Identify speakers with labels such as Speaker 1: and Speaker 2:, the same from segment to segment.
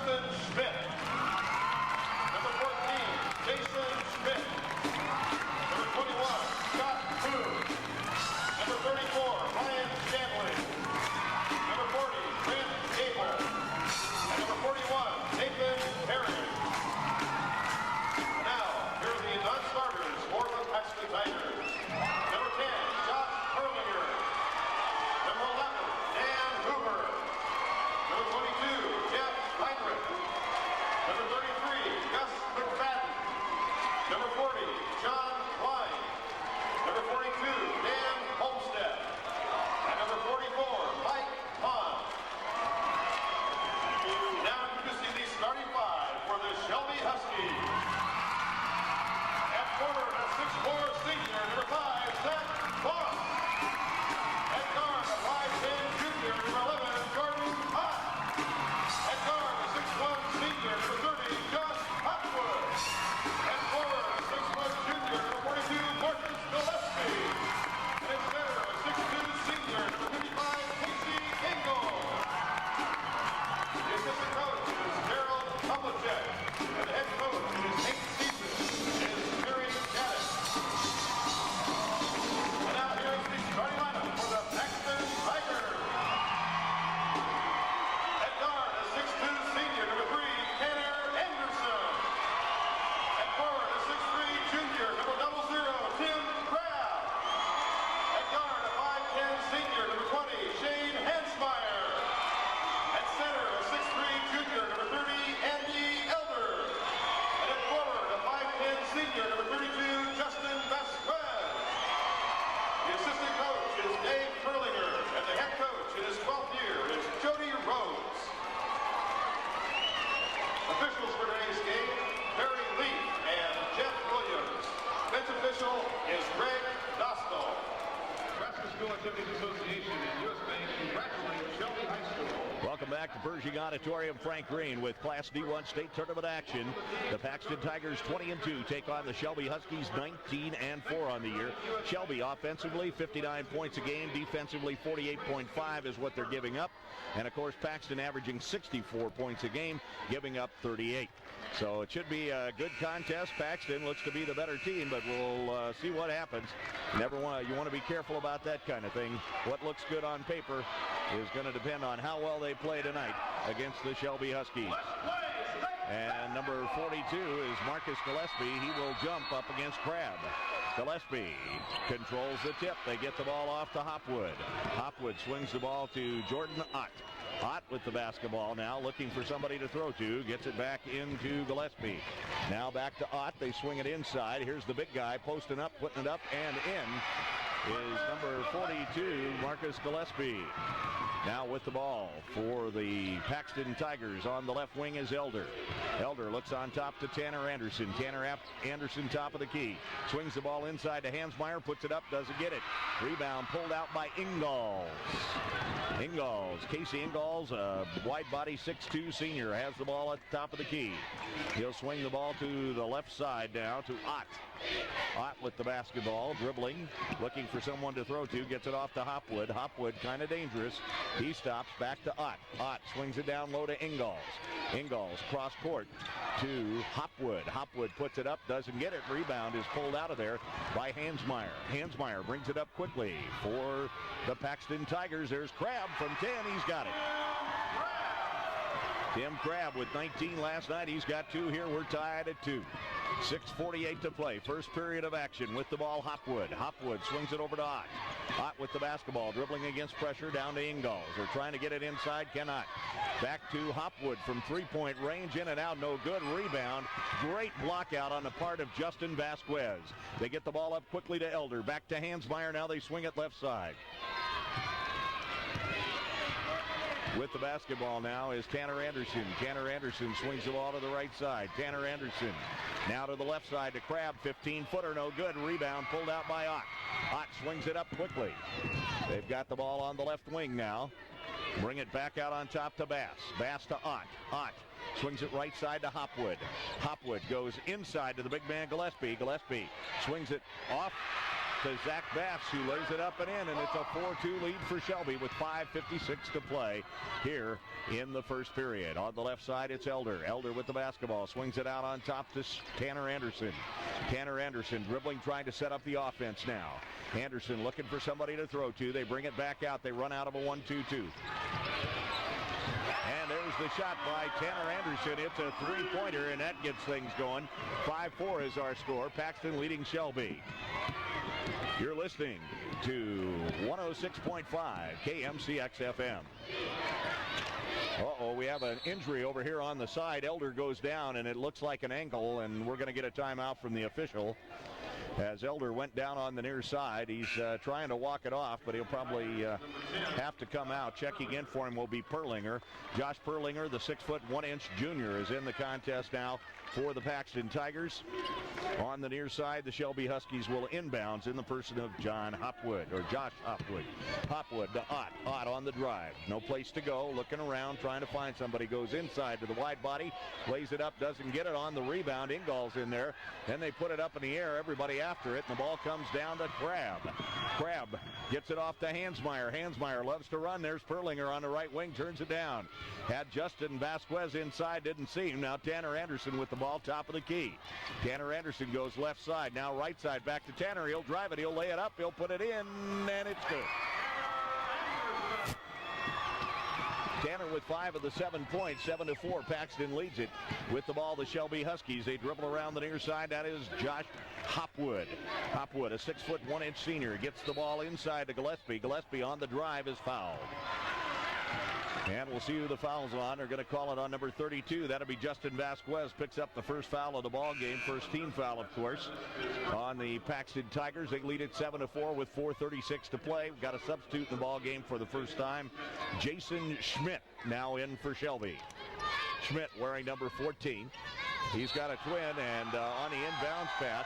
Speaker 1: Preston Schmidt. Number 14, Jason Schmidt. Number 21, Scott Boone. Number 34, Ryan Stanley. Number 40, Brent Gable. And number 41, Nathan Perry. Now, here are the non-starters for the Paxton Tigers. Number 10, Josh Perlinger. Number 11, Dan Hoover. Number 22, Jeff Heinrich. Number 33, Gus McFadden. Number 40, John Klein. Number 42, Dan Homestead. And number 44, Mike Hahn. Now introducing the starting five for the Shelby Huskies. At forward, a 6'4" senior, number 5, Zach Voss. At guard, a 5'10" junior, number 11, Jordan Hott. At guard, a 6'1" senior, number 30, Josh Hopwood. At forward, a 6' junior, number 42, Marcus Gillespie. And at center, a 6'2" senior, number 55, Casey Engel. The assistant coach is Gerald Kublicek. And the head coach in his 8th season is Terry Gaddis. And now here is the starting lineup for the Paxton Tigers. At guard, a 6'2" senior, number 3, Tanner Anderson. At forward, a 6'3" junior, number 00, Tim Crabb. At guard, a 5'10" senior, number 20, Shane Hansmeyer. At center, a 6'3" junior, number 30, Andy Elder. And at forward, a 5'10" senior, number 32, Justin Vasquez. The assistant coach is Dave Perlinger, and the head coach in his 12th year is Jody Rhodes. Officials for today's game, Barry Leaf and Jeff Williams. Bench official is Greg Dostal. Nebraska School Activities Association and U.S. Bank congratulate Shelby High School.
Speaker 2: Welcome back to Pershing Auditorium. Frank Green with Class D1 state tournament action. The Paxton Tigers 20-2 take on the Shelby Huskies 19-4 on the year. Shelby offensively 59 points a game, defensively 48.5 is what they're giving up. And of course Paxton averaging 64 points a game, giving up 38. So it should be a good contest. Paxton looks to be the better team, but we'll see what happens. You want to be careful about that kind of thing. What looks good on paper is going to depend on how well they play tonight against the Shelby Huskies. And number 42 is Marcus Gillespie. He will jump up against Crabb. Gillespie controls the tip. They get the ball off to Hopwood. Hopwood swings the ball to Jordan Ott. Ott with the basketball now, looking for somebody to throw to. Gets it back into Gillespie. Now back to Ott. They swing it inside. Here's the big guy posting up, putting it up, and in is number 42, Marcus Gillespie. Now with the ball for the Paxton Tigers on the left wing is Elder. Elder looks on top to Tanner Anderson. Anderson top of the key. Swings the ball inside to Hansmeyer, puts it up, doesn't get it. Rebound pulled out by Ingalls. Casey Ingalls, a wide body 6'2" senior, has the ball at the top of the key. He'll swing the ball to the left side now to Ott. Ott with the basketball, dribbling, looking for someone to throw to, gets it off to Hopwood. Hopwood kind of dangerous. He stops, back to Ott. Ott swings it down low to Ingalls. Ingalls cross court to Hopwood. Hopwood puts it up, doesn't get it. Rebound is pulled out of there by Hansmeyer. Hansmeyer brings it up quickly for the Paxton Tigers. There's Crabb from 10. He's got it. Tim Crabb with 19 last night. He's got 2 here. We're tied at 2. 6:48 to play. First period of action with the ball, Hopwood. Hopwood swings it over to Ott. Ott with the basketball, dribbling against pressure down to Ingalls. They're trying to get it inside, cannot. Back to Hopwood from three-point range, in and out, no good. Rebound. Great block out on the part of Justin Vasquez. They get the ball up quickly to Elder. Back to Hansmeyer. Now they swing it left side. With the basketball now is Tanner Anderson. Tanner Anderson swings the ball to the right side. Tanner Anderson now to the left side to Crabb. 15-footer, no good. Rebound pulled out by Ott. Ott swings it up quickly. They've got the ball on the left wing now. Bring it back out on top to Bass. Bass to Ott. Ott swings it right side to Hopwood. Hopwood goes inside to the big man Gillespie. Gillespie swings it off to Zach Bass, who lays it up and in, and it's a 4-2 lead for Shelby with 5:56 to play here in the first period. On the left side, it's Elder. Elder with the basketball, swings it out on top to Tanner Anderson. Tanner Anderson dribbling, trying to set up the offense now. Anderson looking for somebody to throw to. They bring it back out. They run out of a 1-2-2. And there's the shot by Tanner Anderson. It's a three-pointer, and that gets things going. 5-4 is our score. Paxton leading Shelby. You're listening to 106.5 KMCX-FM. Uh-oh, we have an injury over here on the side. Elder goes down, and it looks like an ankle, and we're going to get a timeout from the official. As Elder went down on the near side, he's trying to walk it off, but he'll probably have to come out. Checking in for him will be Perlinger. Josh Perlinger, the 6'1" junior, is in the contest now for the Paxton Tigers. On the near side, the Shelby Huskies will inbounds in the person of Josh Hopwood. Hopwood to Ott. Ott on the drive. No place to go. Looking around, trying to find somebody. Goes inside to the wide body. Lays it up. Doesn't get it on the rebound. Ingall's in there. Then they put it up in the air. Everybody after it. And the ball comes down to Crabb. Crabb gets it off to Hansmeyer. Hansmeyer loves to run. There's Perlinger on the right wing. Turns it down. Had Justin Vasquez inside. Didn't see him. Now Tanner Anderson with the ball, top of the key. Tanner Anderson goes left side. Now right side. Back to Tanner. He'll drive it. He'll lay it up. He'll put it in. And it's good. Tanner with 5 of the 7 points, 7-4. Paxton leads it with the ball. The Shelby Huskies, they dribble around the near side. That is Josh Hopwood. Hopwood, a 6'1" senior, gets the ball inside to Gillespie. Gillespie on the drive is fouled. And we'll see who the foul's on. They're going to call it on number 32. That'll be Justin Vasquez. Picks up the first foul of the ball game. First team foul, of course, on the Paxton Tigers. They lead it 7-4 with 4:36 to play. We've got a substitute in the ball game for the first time. Jason Schmidt now in for Shelby. Schmidt wearing number 14. He's got a twin, and on the inbounds pass,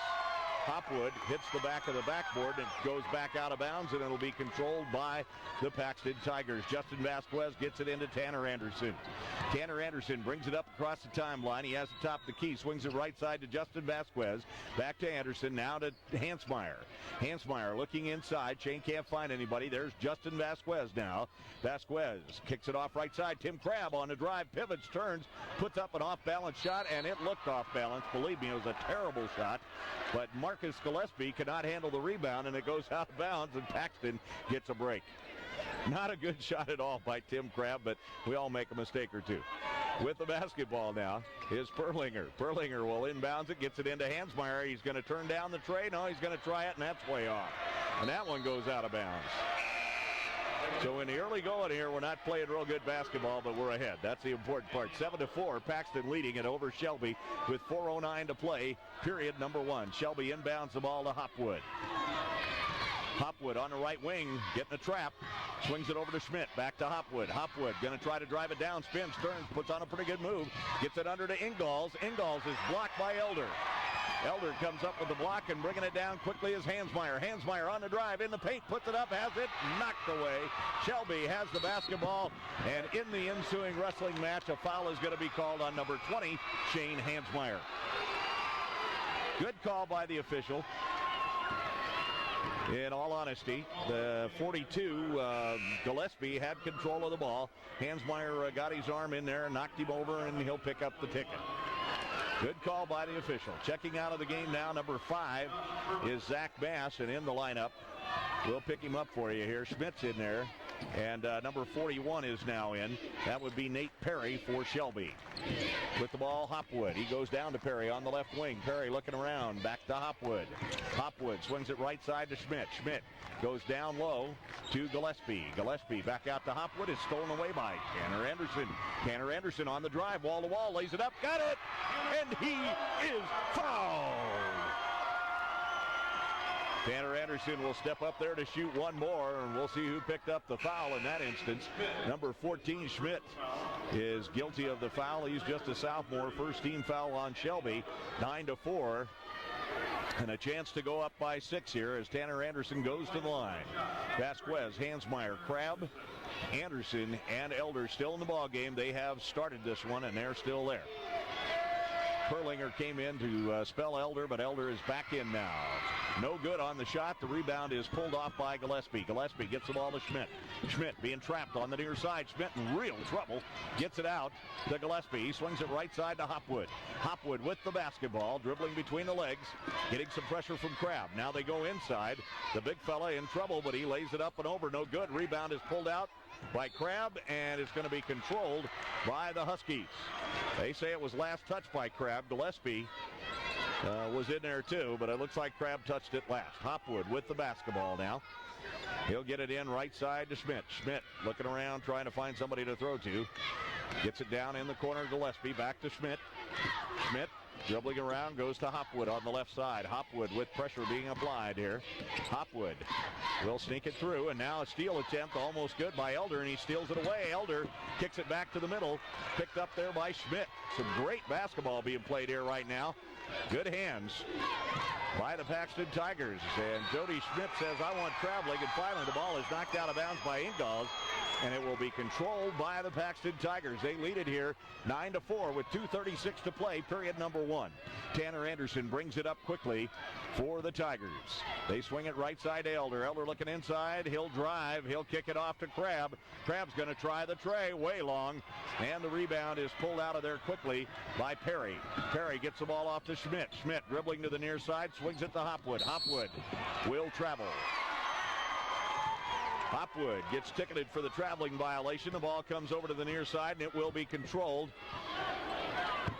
Speaker 2: Hopwood hits the back of the backboard and goes back out of bounds, and it'll be controlled by the Paxton Tigers. Justin Vasquez gets it into Tanner Anderson. Tanner Anderson brings it up across the timeline. He has the top of the key, swings it right side to Justin Vasquez. Back to Anderson, now to Hansmeyer. Hansmeyer looking inside. Shane can't find anybody. There's Justin Vasquez now. Vasquez kicks it off right side. Tim Crabb on the drive, pivots, turns, puts up an off-balance shot, and it looked off-balance. Believe me, it was a terrible shot. But Marcus Gillespie cannot handle the rebound, and it goes out of bounds, and Paxton gets a break. Not a good shot at all by Tim Crabb, but we all make a mistake or two. With the basketball now is Perlinger. Perlinger will inbounds it, gets it into Hansmeyer. He's going to turn down the tray. No, he's going to try it, and that's way off. And that one goes out of bounds. So in the early going here, we're not playing real good basketball, but we're ahead. That's the important part. 7-4, Paxton leading it over Shelby with 4:09 to play, period number 1. Shelby inbounds the ball to Hopwood. Hopwood on the right wing, getting a trap, swings it over to Schmidt, back to Hopwood. Hopwood going to try to drive it down, spins, turns, puts on a pretty good move, gets it under to Ingalls. Ingalls is blocked by Elder. Elder comes up with the block and bringing it down quickly is Hansmeyer. Hansmeyer on the drive, in the paint, puts it up, has it knocked away. Shelby has the basketball, and in the ensuing wrestling match, a foul is going to be called on number 20, Shane Hansmeyer. Good call by the official. In all honesty, the 42, Gillespie, had control of the ball. Hansmeyer got his arm in there, knocked him over, and he'll pick up the ticket. Good call by the official. Checking out of the game now, number 5 is Zach Bass, and in the lineup. We'll pick him up for you here. Schmidt's in there, and number 41 is now in. That would be Nate Perry for Shelby. With the ball, Hopwood. He goes down to Perry on the left wing. Perry looking around, back to Hopwood. Hopwood swings it right side to Schmidt. Schmidt goes down low to Gillespie. Gillespie back out to Hopwood. It's stolen away by Tanner Anderson. Tanner Anderson on the drive, wall to wall, lays it up, got it, and he is fouled. Tanner Anderson will step up there to shoot one more, and we'll see who picked up the foul in that instance. Number 14, Schmidt, is guilty of the foul. He's just a sophomore. First team foul on Shelby. 9-4. And a chance to go up by 6 here as Tanner Anderson goes to the line. Vasquez, Hansmeyer, Crabb, Anderson, and Elder still in the ball game. They have started this one, and they're still there. Perlinger came in to spell Elder, but Elder is back in now. No good on the shot. The rebound is pulled off by Gillespie. Gillespie gets the ball to Schmidt. Schmidt being trapped on the near side. Schmidt in real trouble. Gets it out to Gillespie. He swings it right side to Hopwood. Hopwood with the basketball, dribbling between the legs, getting some pressure from Crabb. Now they go inside. The big fella in trouble, but he lays it up and over. No good. Rebound is pulled out by Crabb, and it's going to be controlled by the Huskies. They say it was last touched by Crabb. Gillespie was in there too, but it looks like Crabb touched it last. Hopwood with the basketball now. He'll get it in right side to Schmidt. Schmidt looking around, trying to find somebody to throw to. Gets it down in the corner. Gillespie back to Schmidt. Schmidt dribbling around, goes to Hopwood on the left side. Hopwood with pressure being applied here. Hopwood will sneak it through, and now a steal attempt almost good by Elder, and he steals it away. Elder kicks it back to the middle, picked up there by Schmidt. Some great basketball being played here right now. Good hands by the Paxton Tigers, and Jody Schmidt says, I want traveling, and finally the ball is knocked out of bounds by Ingalls, and it will be controlled by the Paxton Tigers. They lead it here 9-4 with 2:36 to play, period number 1. Tanner Anderson brings it up quickly for the Tigers. They swing it right side to Elder. Elder looking inside. He'll drive. He'll kick it off to Crabb. Crabb's going to try the tray way long, and the rebound is pulled out of there quickly by Perry. Perry gets the ball off to Schmidt. Schmidt dribbling to the near side, swings it to Hopwood. Hopwood will travel. Hopwood gets ticketed for the traveling violation. The ball comes over to the near side, and it will be controlled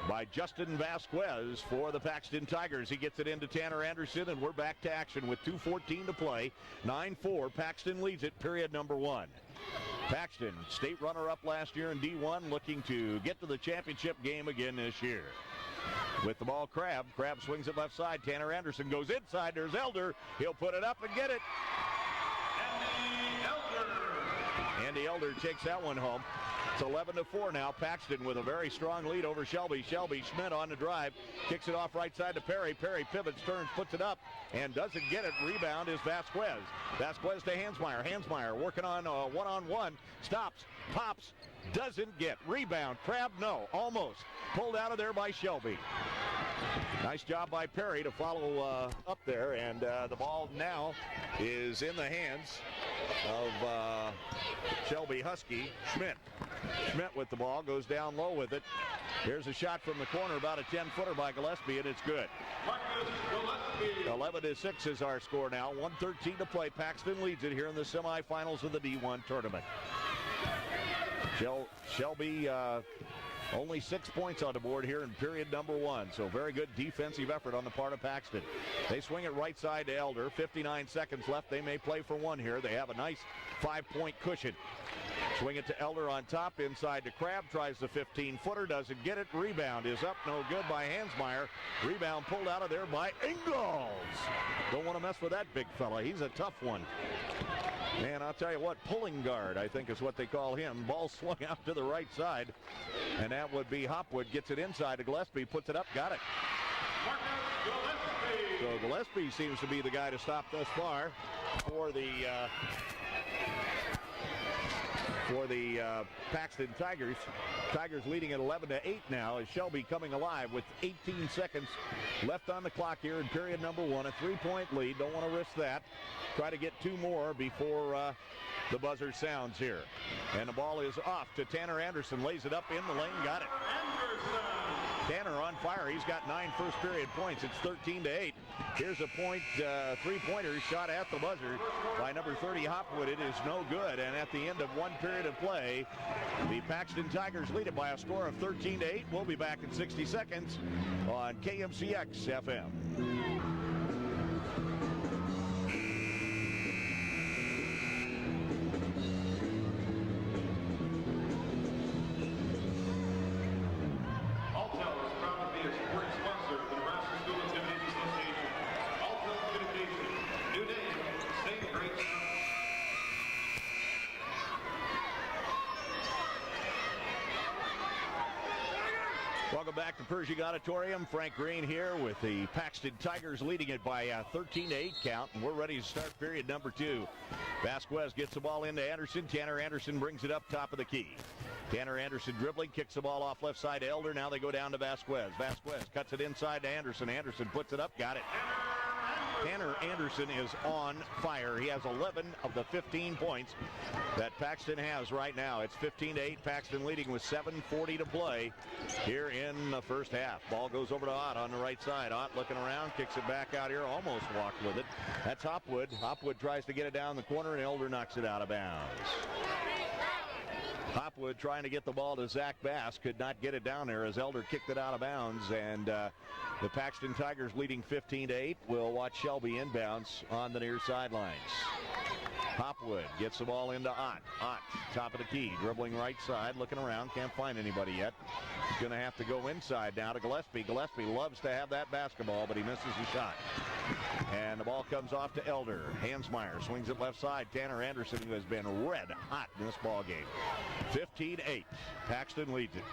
Speaker 2: by Justin Vasquez for the Paxton Tigers. He gets it into Tanner Anderson, and we're back to action with 2:14 to play. 9-4, Paxton leads it, period number 1. Paxton, state runner-up last year in D1, looking to get to the championship game again this year. With the ball, Crabb. Crabb swings it left side. Tanner Anderson goes inside. There's Elder. He'll put it up and get it. Andy Elder takes that one home. It's 11-4 now. Paxton with a very strong lead over Shelby. Shelby, Schmidt on the drive. Kicks it off right side to Perry. Perry pivots, turns, puts it up, and doesn't get it. Rebound is Vasquez. Vasquez to Hansmeyer. Hansmeyer working on a one-on-one. Stops, pops, doesn't get. Rebound. Crabb, no. Almost. Pulled out of there by Shelby. Nice job by Perry to follow up there, and the ball now is in the hands of Shelby Husky. Schmidt with the ball, goes down low with it. Here's a shot from the corner, about a 10-footer by Gillespie, and it's good. 11-6 is our score now. 1:13 to play. Paxton leads it here in the semifinals of the D1 tournament. Shelby only 6 points on the board here in period number 1. So very good defensive effort on the part of Paxton. They swing it right side to Elder. 59 seconds left. They may play for one here. They have a nice 5-point cushion. Swing it to Elder on top. Inside to Crabb. Tries the 15-footer. Doesn't get it. Rebound is up. No good by Hansmeyer. Rebound pulled out of there by Ingalls. Don't want to mess with that big fella. He's a tough one. Man, I'll tell you what, pulling guard, I think is what they call him. Ball swung out to the right side, and that would be Hopwood. Gets it inside to Gillespie, puts it up, got it. So Gillespie seems to be the guy to stop thus far for the Paxton Tigers. Tigers leading at 11-8 now as Shelby coming alive with 18 seconds left on the clock here in period number 1. A 3-point lead. Don't want to risk that. Try to get 2 more before the buzzer sounds here. And the ball is off to Tanner Anderson. Lays it up in the lane. Got it. Tanner on fire. He's got 9 first period points. It's 13-8. Here's a point, 3-pointer shot at the buzzer by number 30 Hopwood. It is no good. And at the end of 1 period of play, the Paxton Tigers lead it by a score of 13-8. We'll be back in 60 seconds on KMCX FM. Welcome back to Pershing Auditorium. Frank Green here with the Paxton Tigers leading it by a 13-8 count, and we're ready to start period number 2. Vasquez gets the ball into Anderson. Tanner Anderson brings it up top of the key. Tanner Anderson dribbling, kicks the ball off left side to Elder. Now they go down to Vasquez. Vasquez cuts it inside to Anderson. Anderson puts it up, got it. Tanner Anderson is on fire. He has 11 of the 15 points that Paxton has right now. It's 15-8. Paxton leading with 7:40 to play here in the first half. Ball goes over to Ott on the right side. Ott looking around, kicks it back out here, almost walked with it. That's Hopwood. Hopwood tries to get it down the corner, and Elder knocks it out of bounds. Hopwood trying to get the ball to Zach Bass, could not get it down there as Elder kicked it out of bounds, and the Paxton Tigers leading 15-8. We'll watch Shelby inbounds on the near sidelines. Hopwood gets the ball into Ott. Ott, top of the key, dribbling right side, looking around, can't find anybody yet. He's going to have to go inside now to Gillespie. Gillespie loves to have that basketball, but he misses the shot. And the ball comes off to Elder. Hansmeyer swings it left side. Tanner Anderson, who has been red hot in this ball game. 15-8. Paxton leads it.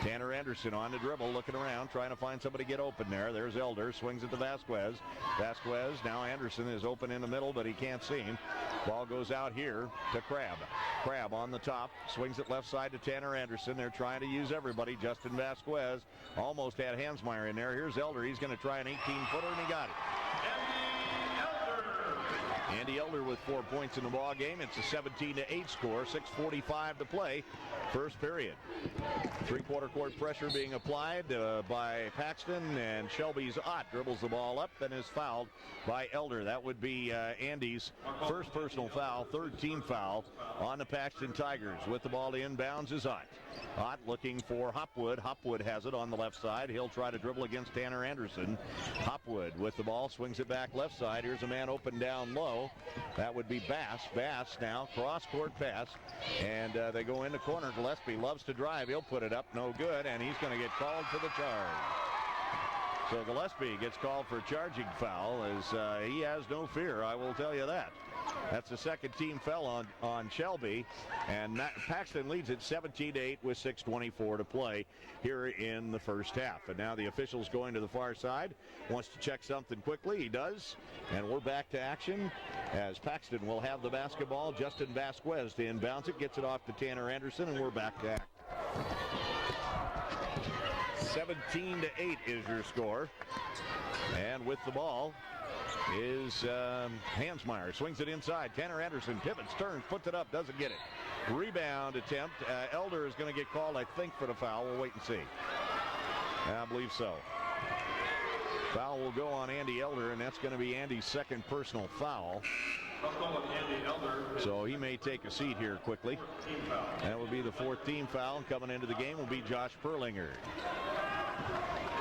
Speaker 2: Tanner Anderson on the dribble, looking around, trying to find somebody to get open there. There's Elder, swings it to Vasquez. Vasquez, now Anderson is open in the middle, but he can't see him. Ball goes out here to Crabb. Crabb on the top, swings it left side to Tanner Anderson. They're trying to use everybody. Justin Vasquez almost had Hansmeyer in there. Here's Elder. He's going to try an 18-footer, and he got it. Andy Elder with 4 points in the ball game. It's a 17-8 score. 6:45 to play. First period. Three-quarter court pressure being applied by Paxton, and Shelby's Ott dribbles the ball up and is fouled by Elder. That would be Andy's first personal foul, third team foul on the Paxton Tigers. With the ball inbounds is Ott. Ott looking for Hopwood. Hopwood has it on the left side. He'll try to dribble against Tanner Anderson. Hopwood with the ball, swings it back left side. Here's a man open down low. That would be Bass. Bass now, cross-court pass. And they go in the corner. Gillespie loves to drive. He'll put it up, no good, and he's going to get called for the charge. So Gillespie gets called for a charging foul, as he has no fear, I will tell you that. That's the second team foul on Shelby, and Paxton leads at 17-8 with 6:24 to play here in the first half. And now the official's going to the far side, wants to check something quickly. He does, and we're back to action as Paxton will have the basketball. Justin Vasquez to inbounds it, gets it off to Tanner Anderson, and we're back to act. 17-8 is your score, and with the ball is Hansmeyer. Swings it inside. Tanner Anderson pivots, turns, puts it up, doesn't get it. Rebound attempt. Elder is going to get called, I think, for the foul. We'll wait and see. I believe so. Foul will go on Andy Elder, and that's going to be Andy's second personal foul. So he may take a seat here quickly. That will be the fourth team foul. Coming into the game will be Josh Perlinger.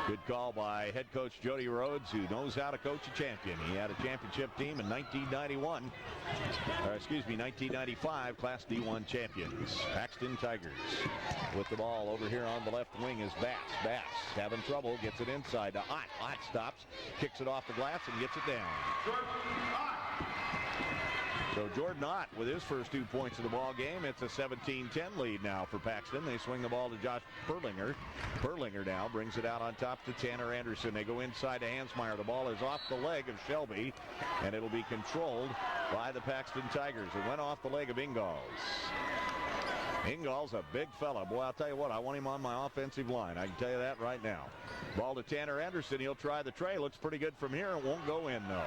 Speaker 2: Good call by head coach Jody Rhodes, who knows how to coach a champion. He had a championship team in 1995, Class D1 champions. Paxton Tigers with the ball over here on the left wing is Bass. Bass having trouble, gets it inside to Ott. Ott stops, kicks it off the glass, and gets it down. So Jordan Ott with his first 2 points of the ball game. It's a 17-10 lead now for Paxton. They swing the ball to Josh Perlinger. Perlinger now brings it out on top to Tanner Anderson. They go inside to Hansmeyer. The ball is off the leg of Shelby, and it'll be controlled by the Paxton Tigers. It went off the leg of Ingalls. Ingalls a big fella. Boy, I'll tell you what, I want him on my offensive line. I can tell you that right now. Ball to Tanner Anderson. He'll try the tray. Looks pretty good from here. It won't go in, though.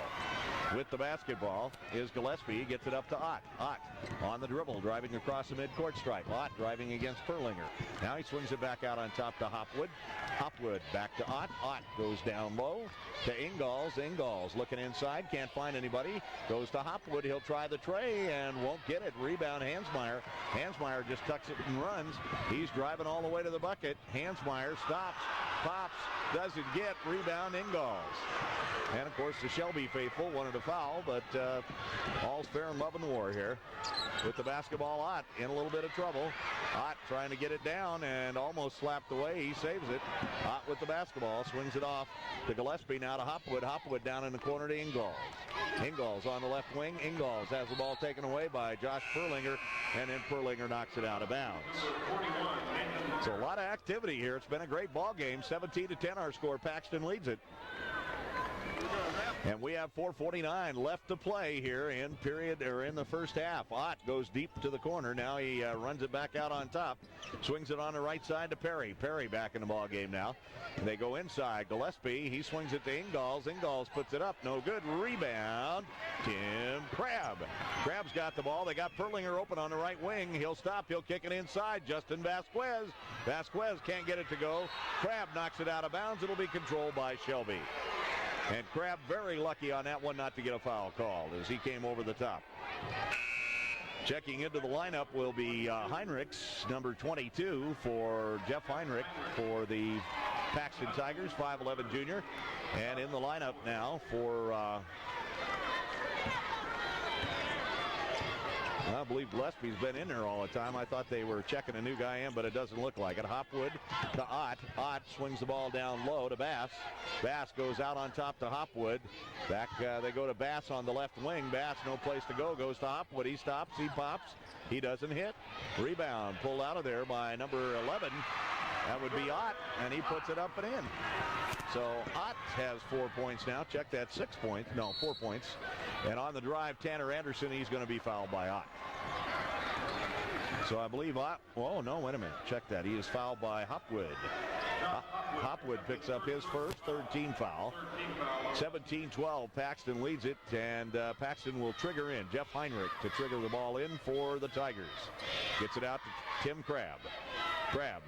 Speaker 2: With the basketball is Gillespie. He gets it up to Ott. Ott on the dribble, driving across the midcourt stripe. Ott driving against Perlinger. Now he swings it back out on top to Hopwood. Hopwood back to Ott. Ott goes down low to Ingalls. Ingalls looking inside, can't find anybody. Goes to Hopwood. He'll try the tray and won't get it. Rebound Hansmeyer. Hansmeyer just tucks it and runs. He's driving all the way to the bucket. Hansmeyer stops, pops, doesn't get. Rebound Ingalls. And of course the Shelby faithful wanted a foul, but all's fair in love and war here. With the basketball, Ott in a little bit of trouble. Ott trying to get it down and almost slapped away. He saves it. Ott with the basketball, swings it off to Gillespie, now to Hopwood. Hopwood down in the corner to Ingalls. Ingalls on the left wing. Ingalls has the ball taken away by Josh Perlinger, and then Perlinger knocks it out of bounds. So a lot of activity here. It's been a great ball game. 17-10 our score. Paxton leads it. And we have 4:49 left to play here in the first half. Ott goes deep to the corner. Now he runs it back out on top. Swings it on the right side to Perry. Perry back in the ball game now. They go inside. Gillespie, he swings it to Ingalls. Ingalls puts it up. No good. Rebound. Tim Crabb. Crabb's got the ball. They got Perlinger open on the right wing. He'll stop. He'll kick it inside. Justin Vasquez. Vasquez can't get it to go. Crabb knocks it out of bounds. It'll be controlled by Shelby. And Crabb very lucky on that one not to get a foul called as he came over the top. Checking into the lineup will be Heinrichs, number 22 for Jeff Heinrich for the Paxton Tigers, 5'11" junior. And in the lineup now for I believe Gillespie's been in there all the time. I thought they were checking a new guy in, but it doesn't look like it. Hopwood to Ott. Ott swings the ball down low to Bass. Bass goes out on top to Hopwood. Back they go to Bass on the left wing. Bass, no place to go, goes to Hopwood. He stops, he pops, he doesn't hit. Rebound pulled out of there by number 11. That would be Ott, and he puts it up and in. So Ott has 4 points now. Check that, 6 points. No, 4 points. And on the drive, Tanner Anderson, he's going to be fouled by Ott. So I believe Ott, oh no, wait a minute. Check that. He is fouled by Hopwood. Hopwood picks up his first, third team foul. 17-12, Paxton leads it, and Paxton will trigger in. Jeff Heinrich to trigger the ball in for the Tigers. Gets it out to Tim Crabb. Crabb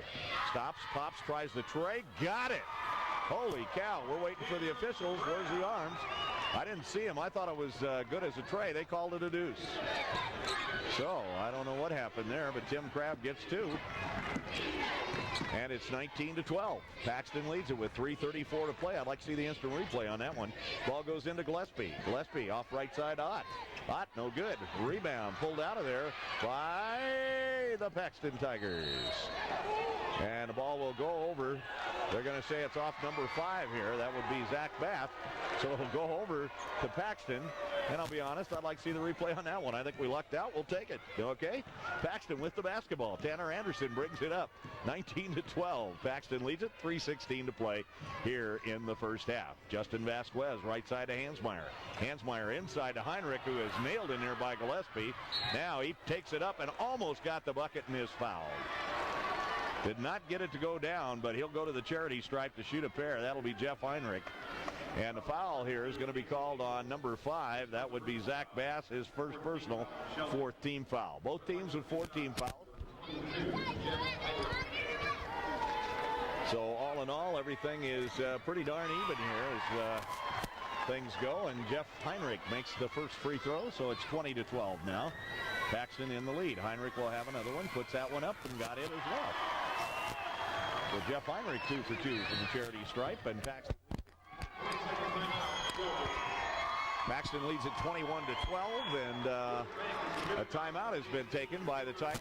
Speaker 2: stops, pops, tries the tray, got it. Holy cow, we're waiting for the officials. Where's the arms? I didn't see him. I thought it was good as a tray. They called it a deuce. So I don't know what happened there, but Tim Crabb gets two. And it's 19-12. Paxton leads it with 3:34 to play. I'd like to see the instant replay on that one. Ball goes into Gillespie. Gillespie off right side to Ott. Ott, no good. Rebound pulled out of there by the Paxton Tigers. And the ball will go over. They're going to say it's off number 5 here. That would be Zach Bath. So it'll go over to Paxton. And I'll be honest, I'd like to see the replay on that one. I think we lucked out. We'll take it. Okay? Paxton with the basketball. Tanner Anderson brings it up. 19-12. Paxton leads it. 3:16 to play here in the first half. Justin Vasquez, right side to Hansmeyer. Hansmeyer inside to Heinrich, who is nailed in there by Gillespie. Now he takes it up and almost got the bucket and is fouled. Did not get it to go down, but he'll go to the charity stripe to shoot a pair. That'll be Jeff Heinrich. And the foul here is going to be called on number 5. That would be Zach Bass, his first personal, 4th team foul. Both teams with 14 fouls. So all in all, everything is pretty darn even here as things go. And Jeff Heinrich makes the first free throw, so it's 20-12 now. Paxton in the lead. Heinrich will have another one, puts that one up and got it as well. So Jeff Heinrich 2 for 2 from the charity stripe, and Paxton leads at 21-12, and a timeout has been taken by the Tigers.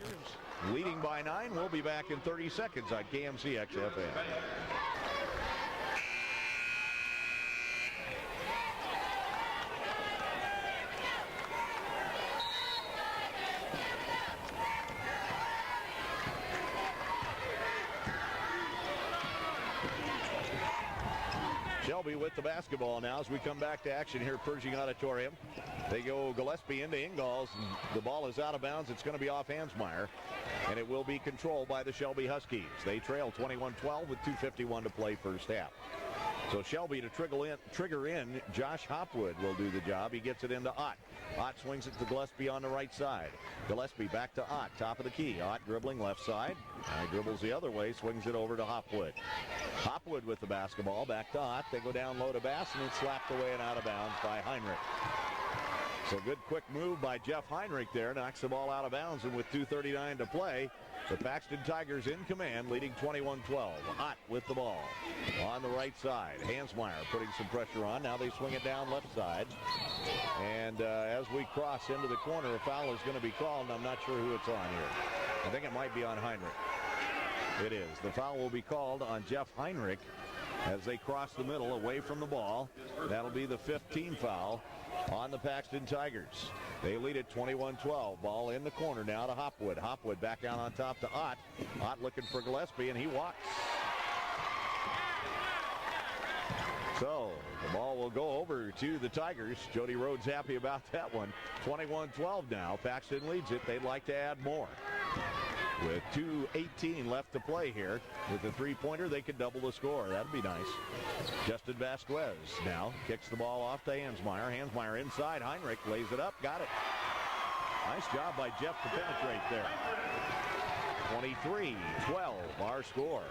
Speaker 2: Leading by 9. We'll be back in 30 seconds on KMC XFM. Shelby with the basketball now as we come back to action here at Pershing Auditorium. They go Gillespie into Ingalls, and the ball is out of bounds. It's going to be off Hansmeyer, and it will be controlled by the Shelby Huskies. They trail 21-12 with 2:51 to play first half. So Shelby to trigger in. Josh Hopwood will do the job. He gets it into Ott. Ott swings it to Gillespie on the right side. Gillespie back to Ott, top of the key. Ott dribbling left side. He dribbles the other way, swings it over to Hopwood. Hopwood with the basketball, back to Ott. They go down low to Bass, and it's slapped away and out of bounds by Heinrich. So good quick move by Jeff Heinrich there. Knocks the ball out of bounds, and with 2:39 to play, the Paxton Tigers in command, leading 21-12. Ott with the ball on the right side. Hansmeyer putting some pressure on. Now they swing it down left side. And as we cross into the corner, a foul is going to be called, and I'm not sure who it's on here. I think it might be on Heinrich. It is. The foul will be called on Jeff Heinrich as they cross the middle away from the ball. That'll be the 5th team foul on the Paxton Tigers. They lead at 21-12. Ball in the corner now to Hopwood. Hopwood back down on top to Ott. Ott looking for Gillespie, and he walks. So the ball will go over to the Tigers. Jody Rhodes happy about that one. 21-12 now. Paxton leads it. They'd like to add more. With 2:18 left to play here. With the three-pointer, they could double the score. That'd be nice. Justin Vasquez now kicks the ball off to Hansmeyer. Hansmeyer inside. Heinrich lays it up. Got it. Nice job by Jeff to penetrate there. 23-12 our score.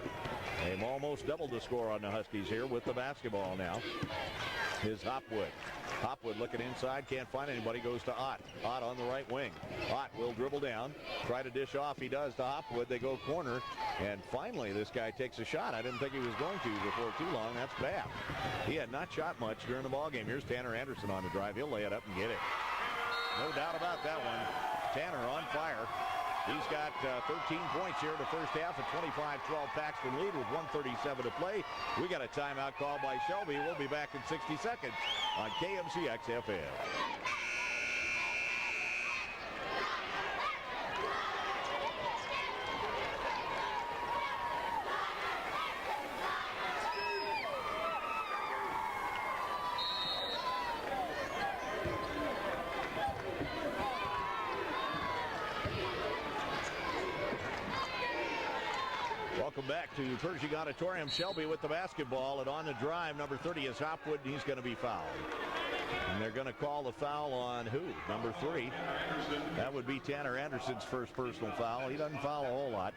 Speaker 2: They've almost doubled the score on the Huskies here with the basketball now. Is Hopwood. Hopwood looking inside, can't find anybody, goes to Ott. Ott on the right wing. Ott will dribble down, try to dish off. He does to Hopwood. They go corner, and finally this guy takes a shot. I didn't think he was going to before too long. That's bad. He had not shot much during the ball game. Here's Tanner Anderson on the drive. He'll lay it up and get it. No doubt about that one. Tanner on fire. He's got 13 points here in the first half. A 25-12 Paxton lead with 1:37 to play. We got a timeout call by Shelby. We'll be back in 60 seconds on KMCX FM. Welcome back to Pershing Auditorium. Shelby with the basketball, and on the drive, number 30 is Hopwood, and he's going to be fouled. And they're going to call the foul on who? Number 3. That would be Tanner Anderson's first personal foul. He doesn't foul a whole lot.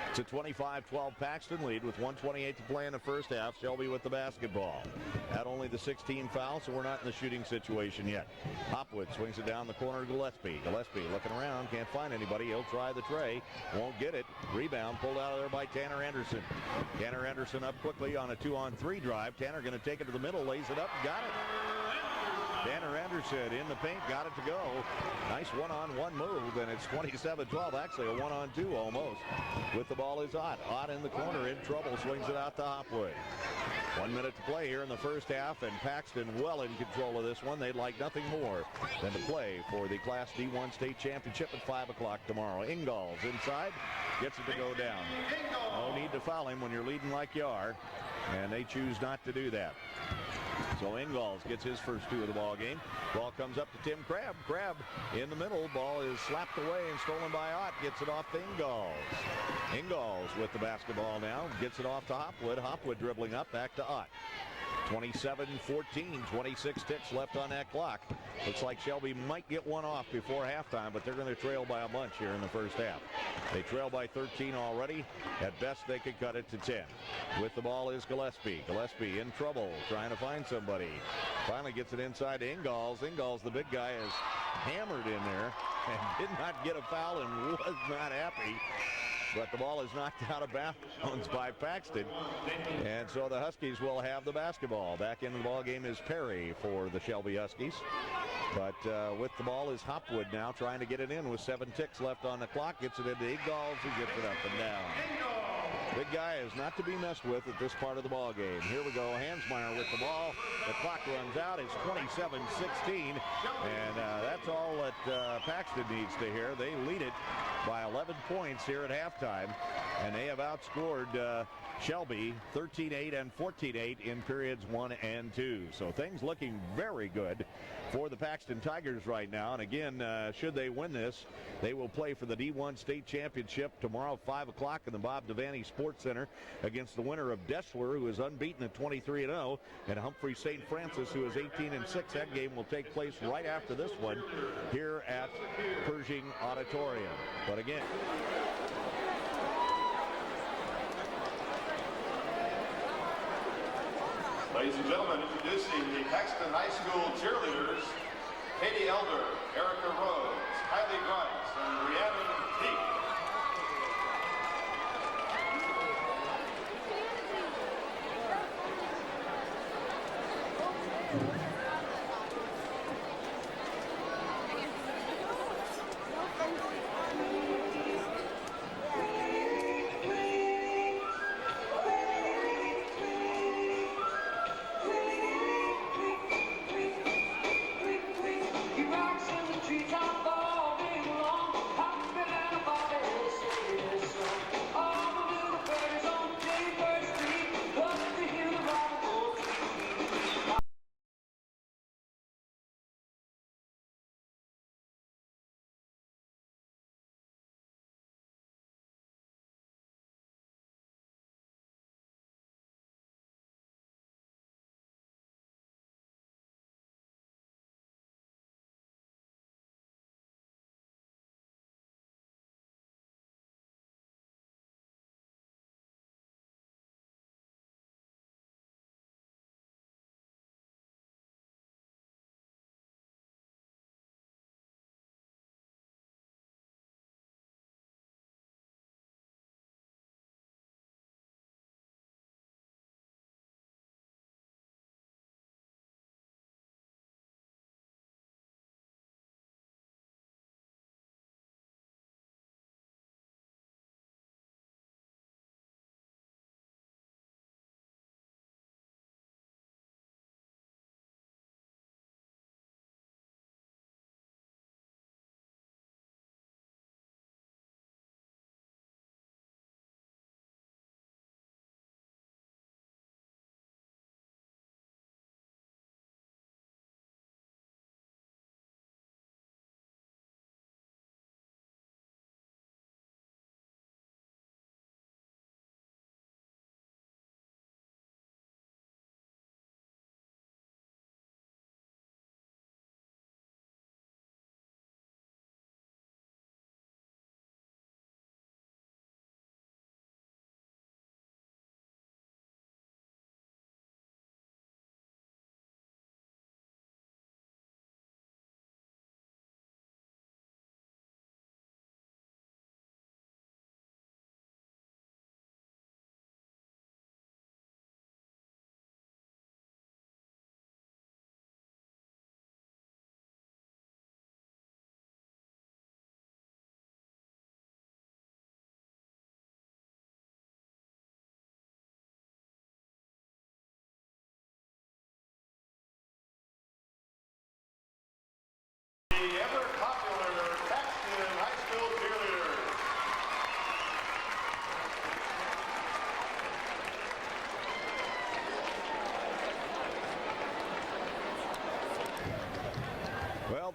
Speaker 2: It's a 25-12 Paxton lead with 1:28 to play in the first half. Shelby with the basketball. Had only the 16 fouls, so we're not in the shooting situation yet. Hopwood swings it down the corner to Gillespie. Gillespie looking around, can't find anybody. He'll try the tray, won't get it. Rebound pulled out of there by Tanner Anderson. Tanner Anderson up quickly on a 2-on-3 drive. Tanner going to take it to the middle, lays it up, got it. Tanner Anderson in the paint, got it to go. Nice one-on-one move, and it's 27-12, actually a one-on-2 almost. With the ball is Ott. Ott in the corner, in trouble, swings it out to Hopwood. 1 minute to play here in the first half, and Paxton well in control of this one. They'd like nothing more than to play for the Class D1 State Championship at 5 o'clock tomorrow. Ingalls inside, gets it to go down. No need to foul him when you're leading like you are, and they choose not to do that. So Ingalls gets his first 2 of the ball game. Ball comes up to Tim Crabb. Crabb in the middle. Ball is slapped away and stolen by Ott. Gets it off to Ingalls. Ingalls with the basketball now. Gets it off to Hopwood. Hopwood dribbling up, back to Ott. 27-14, 26 ticks left on that clock. Looks like Shelby might get one off before halftime, but they're going to trail by a bunch here in the first half. They trail by 13 already. At best, they could cut it to 10. With the ball is Gillespie. Gillespie in trouble, trying to find somebody. Finally gets it inside to Ingalls. Ingalls, the big guy, is hammered in there and did not get a foul and was not happy. But the ball is knocked out of bounds by Paxton. And so the Huskies will have the basketball. Back into the ball game is Perry for the Shelby Huskies. But with the ball is Hopwood now trying to get it in with 7 ticks left on the clock. Gets it into Ingalls, who gets it up and down. Big guy is not to be messed with at this part of the ball game. Here we go. Hansmeyer with the ball. The clock runs out. It's 27-16. And that's all that Paxton needs to hear. They lead it by 11 points here at halftime. And they have outscored Shelby 13-8 and 14-8 in periods 1 and 2. So things looking very good for the Paxton Tigers right now. And again, should they win this, they will play for the D1 State Championship tomorrow at 5 o'clock in the Bob Devaney Sports Center against the winner of Dessler, who is unbeaten at 23-0, and Humphrey St. Francis, who is 18-6. That game will take place right after this one here at Pershing Auditorium. But again,
Speaker 1: ladies and gentlemen, introducing the Paxton High School cheerleaders, Katie Elder, Erica Rhodes, Kylie Grice, and Rhiannon Peake.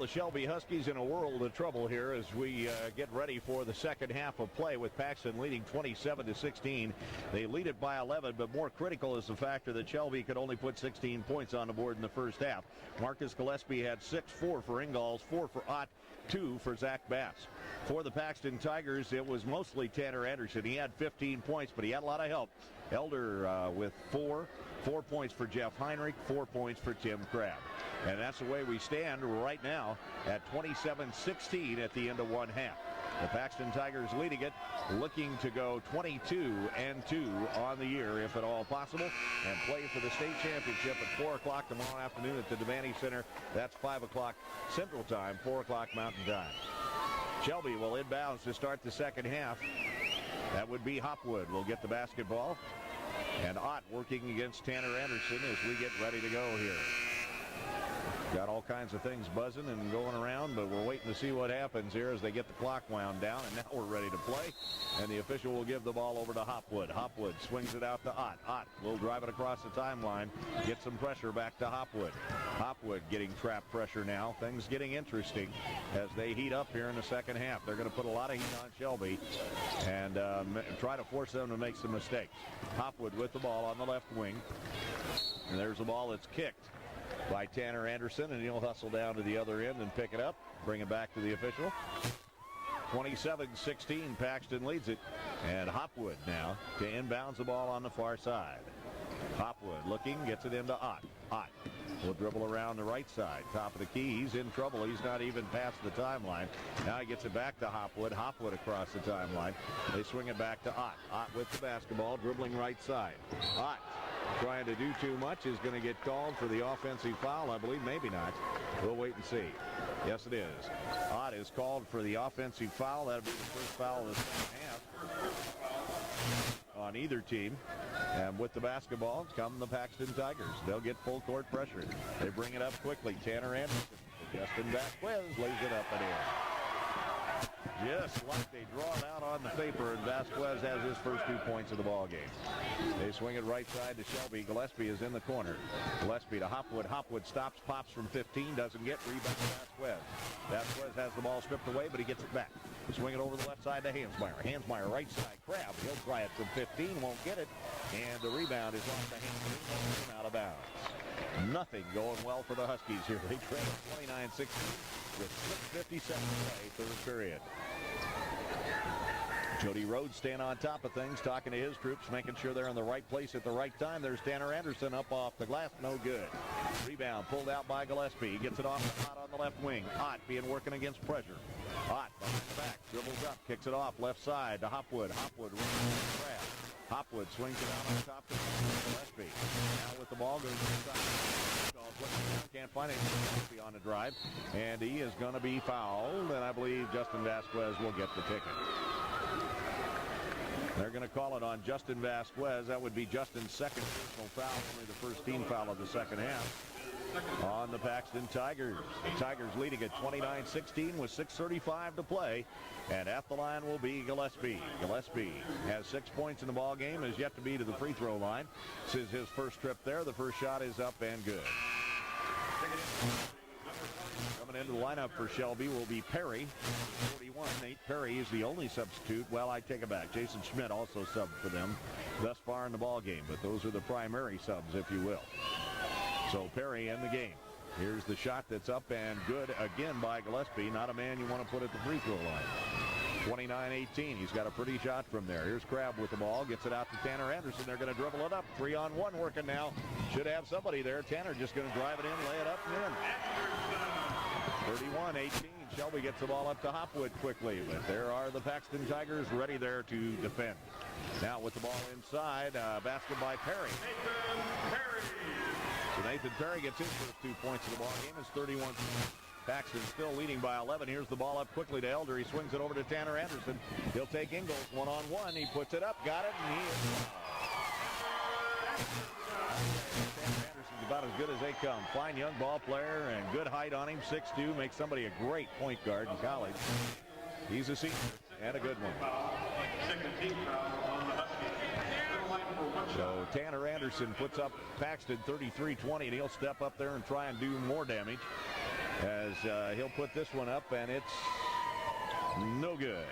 Speaker 2: the Shelby Huskies in a world of trouble here as we get ready for the second half of play with Paxton leading 27-16. They lead it by 11, but more critical is the factor that Shelby could only put 16 points on the board in the first half. Marcus Gillespie had 6, 4 for Ingalls, 4 for Ott, 2 for Zach Bass. For the Paxton Tigers, it was mostly Tanner Anderson. He had 15 points, but he had a lot of help. Elder with 4 points for Jeff Heinrich, 4 points for Tim Crabb. And that's the way we stand right now at 27-16 at the end of one half. The Paxton Tigers leading it, looking to go 22-2 on the year, if at all possible, and play for the state championship at 4 o'clock tomorrow afternoon at the Devaney Center. That's 5 o'clock Central Time, 4 o'clock Mountain Time. Shelby will inbounds to start the second half. That would be Hopwood will get the basketball. And Ott working against Tanner Anderson as we get ready to go here. Got all kinds of things buzzing and going around, but we're waiting to see what happens here as they get the clock wound down. And now we're ready to play. And the official will give the ball over to Hopwood. Hopwood swings it out to Ott. Ott will drive it across the timeline. Get some pressure back to Hopwood. Hopwood getting trap pressure now. Things getting interesting as they heat up here in the second half. They're going to put a lot of heat on Shelby and try to force them to make some mistakes. Hopwood with the ball on the left wing. And there's the ball that's kicked by Tanner Anderson, and he'll hustle down to the other end and pick it up, bring it back to the official. 27-16, Paxton leads it, and Hopwood now to inbounds the ball on the far side. Hopwood looking, gets it into Ott. Ott will dribble around the right side, top of the key. He's in trouble. He's not even past the timeline. Now he gets it back to Hopwood. Hopwood across the timeline. They swing it back to Ott. Ott with the basketball, dribbling right side. Ott trying to do too much is going to get called for the offensive foul, I believe. Maybe not. We'll wait and see. Yes, it is. Ott is called for the offensive foul. That'll be the first foul of the second half on either team. And with the basketball come the Paxton Tigers. They'll get full court pressure. They bring it up quickly. Tanner Anderson. Justin Vasquez lays it up and in. Just like they draw it out on the paper, and Vasquez has his first 2 points of the ball game. They swing it right side to Shelby. Gillespie is in the corner. Gillespie to Hopwood. Hopwood stops, pops from 15, doesn't get, rebound Vasquez. Vasquez has the ball stripped away, but he gets it back. Swing it over the left side to Hansmeyer. Hansmeyer right side, Crabb. He'll try it from 15, won't get it, and the rebound is off the Hansmeyer, out of bounds. Nothing going well for the Huskies here. They trail 29-16 with 6:57 to play, third period. Jody Rhodes staying on top of things, talking to his troops, making sure they're in the right place at the right time. There's Tanner Anderson up off the glass, no good. Rebound pulled out by Gillespie. He gets it off to Ott on the left wing. Ott being working against pressure. Ott behind the back, dribbles up, kicks it off left side to Hopwood. Hopwood runs the grab. Hopwood swings it out on top to Gillespie. Now with the ball goes inside. Can't find anything on the drive, and he is going to be fouled, and I believe Justin Vasquez will get the ticket. They're going to call it on Justin Vasquez. That would be Justin's second personal foul, only the first team foul of the second half on the Paxton Tigers. The Tigers leading at 29-16 with 6:35 to play, and at the line will be Gillespie. Gillespie has 6 points in the ball game, is yet to be to the free throw line. This is his first trip there. The first shot is up and good. Coming into the lineup for Shelby will be Perry, 41. Nate Perry is the only substitute. Well, I take it back. Jason Schmidt also subbed for them thus far in the ball game, but those are the primary subs, if you will. So Perry in the game. Here's the shot that's up and good again by Gillespie. Not a man you want to put at the free throw line. 29-18. He's got a pretty shot from there. Here's Crabb with the ball. Gets it out to Tanner Anderson. They're going to dribble it up. 3-on-1 working now. Should have somebody there. Tanner just going to drive it in, lay it up and in. 31-18. Shelby gets the ball up to Hopwood quickly, but there are the Paxton Tigers ready there to defend. Now with the ball inside, basket by Perry. So Nathan Perry gets his first 2 points of the ball game. It's 31. Paxton still leading by 11. Here's the ball up quickly to Elder. He swings it over to Tanner Anderson. He'll take Ingalls one-on-one. He puts it up, got it, and he is. Tanner Anderson's about as good as they come. Fine young ball player and good height on him. 6'2", makes somebody a great point guard in college. He's a senior and a good one. So Tanner Anderson puts up Paxton 33-20, and he'll step up there and try and do more damage. as he'll put this one up, and it's no good.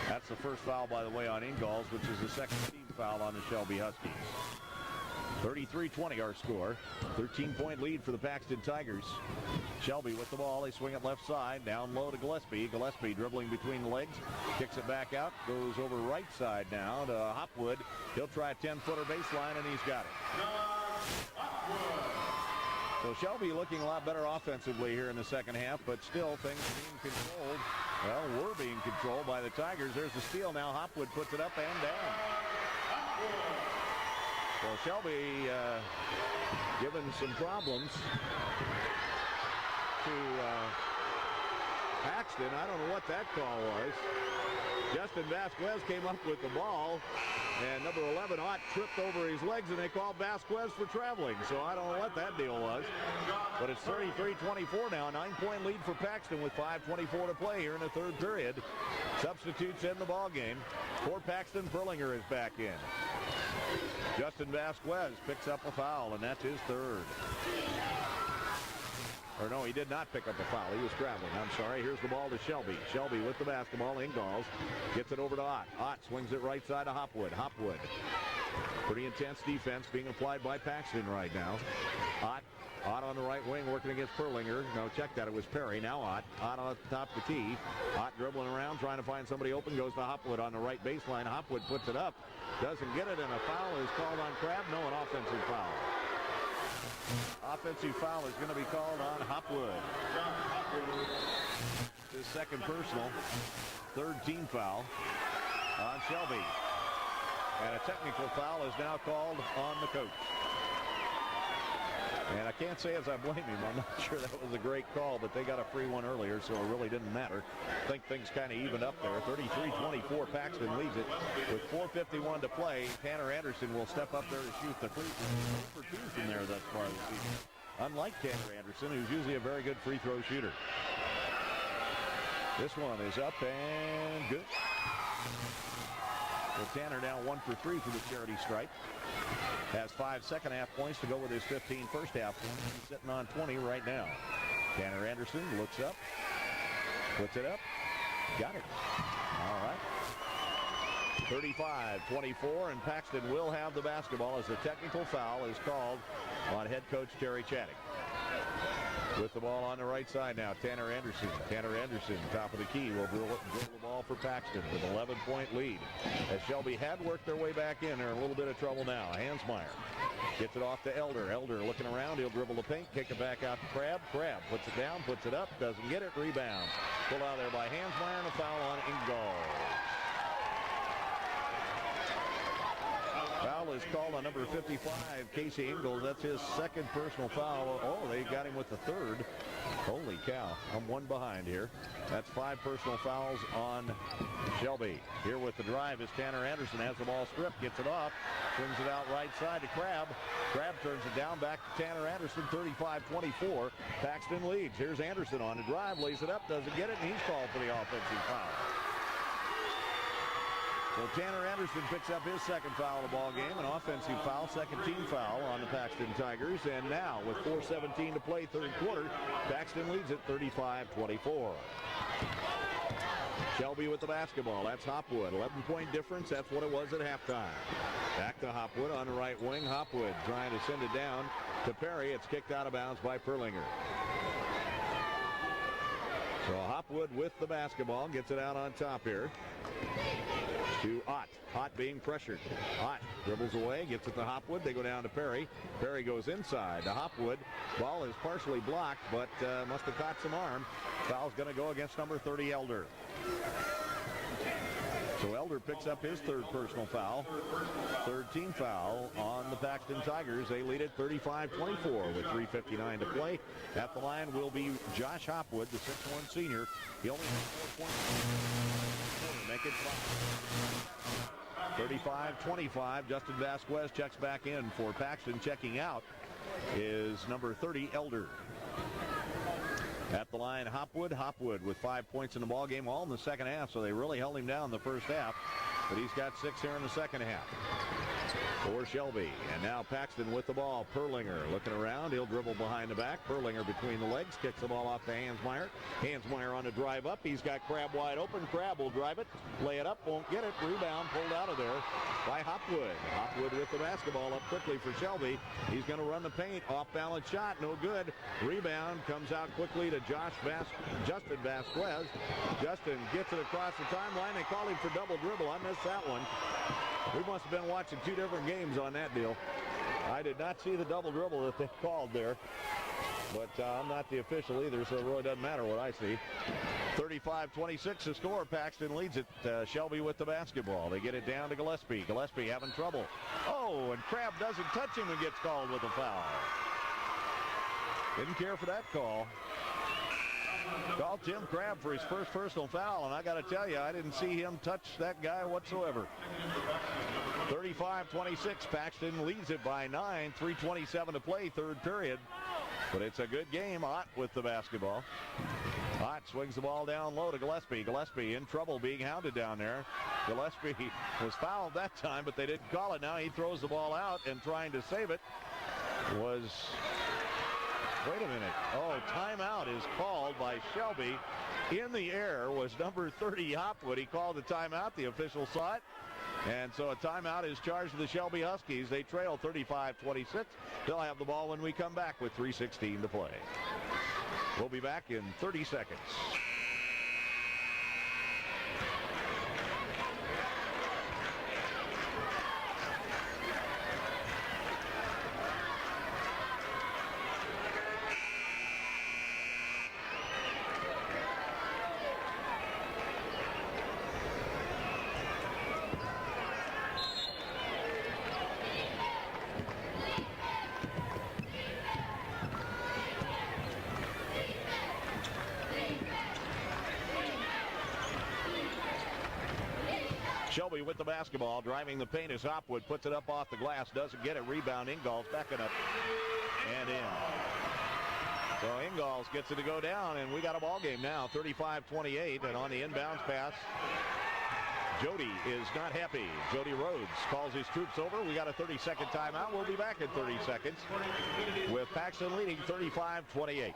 Speaker 2: That's the first foul, by the way, on Ingalls, which is the second team foul on the Shelby Huskies. 33-20 our score. 13-point lead for the Paxton Tigers. Shelby with the ball. They swing it left side. Down low to Gillespie. Gillespie dribbling between the legs. Kicks it back out. Goes over right side now to Hopwood. He'll try a 10-footer baseline, and he's got it. So Shelby looking a lot better offensively here in the second half, but still things being controlled. Well, were being controlled by the Tigers. There's the steal now. Hopwood puts it up and down. So Shelby given some problems to Paxton. I don't know what that call was. Justin Vasquez came up with the ball, and number 11, Ott, tripped over his legs, and they called Vasquez for traveling. So I don't know what that deal was. But it's 33-24 now. 9-point lead for Paxton with 5:24 to play here in the third period. Substitutes in the ball game. For Paxton, Perlinger is back in. Justin Vasquez picks up a foul, and that's his third. Or no, he did not pick up a foul. He was traveling. I'm sorry. Here's the ball to Shelby. Shelby with the basketball. Ingalls gets it over to Ott. Ott swings it right side to Hopwood. Hopwood. Pretty intense defense being applied by Paxton right now. Ott on the right wing working against Perlinger. No, check that. It was Perry. Now Ott on the top of the key. Ott dribbling around trying to find somebody open. Goes to Hopwood on the right baseline. Hopwood puts it up. Doesn't get it, and a foul is called on Crabb. No, an offensive foul. Offensive foul is going to be called on Hopwood. His second personal. Third team foul on Shelby. And a technical foul is now called on the coach. And I can't say as I blame him. I'm not sure that was a great call, but they got a free one earlier, so it really didn't matter. I think things kind of evened up there. 33-24, Paxton leads it with 4:51 to play. Tanner Anderson will step up there to shoot the free throw. 4 for 2 from there thus far this season. Unlike Tanner Anderson, who's usually a very good free throw shooter. This one is up and good. Well, Tanner now 1 for 3 for the charity stripe. Has 5 second half points to go with his 15 first half points. He's sitting on 20 right now. Tanner Anderson looks up, puts it up, got it. All right. 35-24, and Paxton will have the basketball as the technical foul is called on head coach Terry Chaddick. With the ball on the right side now, Tanner Anderson. Tanner Anderson, top of the key, will drill the ball for Paxton with an 11-point lead. As Shelby had worked their way back in, they're in a little bit of trouble now. Hansmeyer gets it off to Elder. Elder looking around, he'll dribble the paint, kick it back out to Crabb. Crabb puts it down, puts it up, doesn't get it, rebounds. Pulled out there by Hansmeyer, and a foul on Ingalls. Foul is called on number 55, Casey Ingalls. That's his second personal foul. Oh, they got him with the third. Holy cow. I'm one behind here. That's 5 personal fouls on Shelby. Here with the drive is Tanner Anderson. Has the ball stripped, gets it off, swings it out right side to Crabb. Crabb turns it down back to Tanner Anderson, 35-24. Paxton leads. Here's Anderson on the drive, lays it up, doesn't get it, and he's called for the offensive foul. So Tanner Anderson picks up his second foul of the ball game, an offensive foul, second team foul on the Paxton Tigers. And now with 4:17 to play, third quarter, Paxton leads at 35-24. Shelby with the basketball. That's Hopwood. 11-point difference. That's what it was at halftime. Back to Hopwood on the right wing. Hopwood trying to send it down to Perry. It's kicked out of bounds by Perlinger. So Hopwood with the basketball gets it out on top here to Ott. Ott being pressured. Ott dribbles away, gets it to Hopwood. They go down to Perry. Perry goes inside to Hopwood. Ball is partially blocked, but must have caught some arm. Foul's going to go against number 30, Elder. So Elder picks up his third personal foul. Third team foul on the Paxton Tigers. They lead it 35-24 with 3:59 to play. At the line will be Josh Hopwood, the 6'1 senior. He only has 4 points. Make it 35-25. Justin Vasquez checks back in for Paxton. Checking out is number 30, Elder. At the line, Hopwood. Hopwood with 5 points in the ball game, all in the second half, so they really held him down in the first half. But he's got 6 here in the second half. for Shelby. And now Paxton with the ball. Perlinger looking around. He'll dribble behind the back. Perlinger between the legs. Kicks the ball off to Hansmeyer. Hansmeyer on the drive up. He's got Crabb wide open. Crabb will drive it. Lay it up. Won't get it. Rebound pulled out of there by Hopwood. Hopwood with the basketball up quickly for Shelby. He's going to run the paint. Off balance shot. No good. Rebound comes out quickly to Justin Vasquez. Justin gets it across the timeline. They call him for double dribble. I missed that one. We must have been watching two different games on that deal. I did not see the double dribble that they called there. But I'm not the official either, so it really doesn't matter what I see. 35-26 the score. Paxton leads it. Shelby with the basketball. They get it down to Gillespie. Gillespie having trouble. Oh, and Crabb doesn't touch him and gets called with a foul. Didn't care for that call. Called Tim Crabb for his first personal foul, and I got to tell you, I didn't see him touch that guy whatsoever. 35-26, Paxton leads it by 9, 3:27 to play, third period. But it's a good game. Ott with the basketball. Ott swings the ball down low to Gillespie. Gillespie in trouble being hounded down there. Gillespie was fouled that time, but they didn't call it. Now he throws the ball out, and trying to save it was... Wait a minute. Oh, timeout is called by Shelby. In the air was number 30, Hopwood. He called the timeout. The official saw it. And so a timeout is charged to the Shelby Huskies. They trail 35-26. They'll have the ball when we come back with 3:16 to play. We'll be back in 30 seconds. Shelby with the basketball, driving the paint as Hopwood puts it up off the glass, doesn't get it. Rebound, Ingalls backing up and in. So Ingalls gets it to go down, and we got a ball game now, 35-28, and on the inbounds pass, Jody is not happy. Jody Rhodes calls his troops over. We got a 30-second timeout. We'll be back in 30 seconds with Paxton leading 35-28.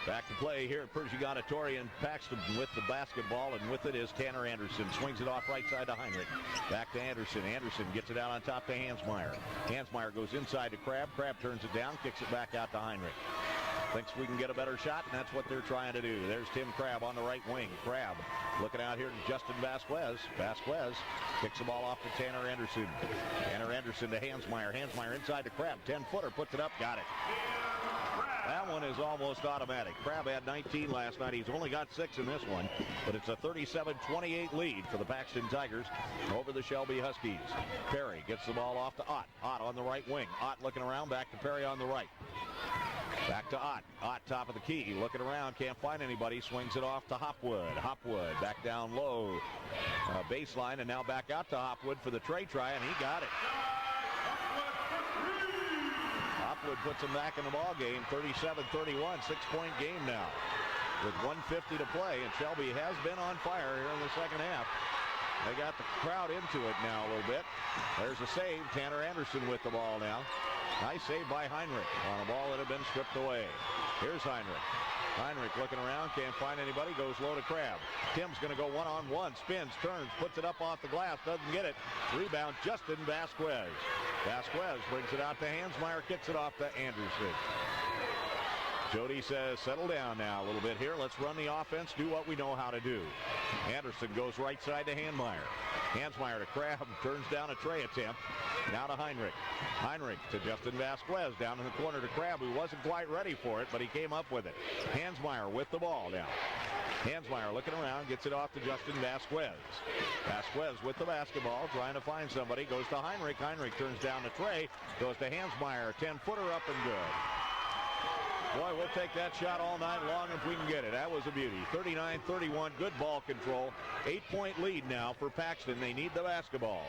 Speaker 2: Back to play here at Pershing Auditorium. Paxton with the basketball, and with it is Tanner Anderson. Swings it off right side to Heinrich. Back to Anderson. Anderson gets it out on top to Hansmeyer. Hansmeyer goes inside to Crabb. Crabb turns it down, kicks it back out to Heinrich. Thinks we can get a better shot, and that's what they're trying to do. There's Tim Crabb on the right wing. Crabb looking out here to Justin Vasquez. Vasquez kicks the ball off to Tanner Anderson. Tanner Anderson to Hansmeyer. Hansmeyer inside to Crabb. 10-footer, puts it up, got it. That one is almost automatic. Crabb had 19 last night. He's only got 6 in this one, but it's a 37-28 lead for the Paxton Tigers over the Shelby Huskies. Perry gets the ball off to Ott. Ott on the right wing. Ott looking around, back to Perry on the right. Back to Ott. Ott top of the key, looking around, can't find anybody, swings it off to Hopwood. Hopwood back down low, baseline, and now back out to Hopwood for the try, and he got it. Hopwood puts him back in the ball game, 37-31, 6-point game now with 1:50 to play, and Shelby has been on fire here in the second half. They got the crowd into it now a little bit. There's a save. Tanner Anderson with the ball now. Nice save by Heinrich on a ball that had been stripped away. Here's Heinrich. Heinrich looking around, can't find anybody, goes low to Crabb. Tim's going to go one-on-one, spins, turns, puts it up off the glass, doesn't get it. Rebound, Justin Vasquez. Vasquez brings it out to Hansmeyer, kicks it off to Anderson. Jody says, settle down now a little bit here. Let's run the offense, do what we know how to do. Anderson goes right side to Hansmeyer. Hansmeyer to Crabb, turns down a tray attempt. Now to Heinrich. Heinrich to Justin Vasquez, down in the corner to Crabb, who wasn't quite ready for it, but he came up with it. Hansmeyer with the ball now. Hansmeyer looking around, gets it off to Justin Vasquez. Vasquez with the basketball, trying to find somebody, goes to Heinrich. Heinrich turns down the tray, goes to Hansmeyer, 10-footer up and good. Boy, we'll take that shot all night long if we can get it. That was a beauty. 39-31, good ball control. 8-point lead now for Paxton. They need the basketball.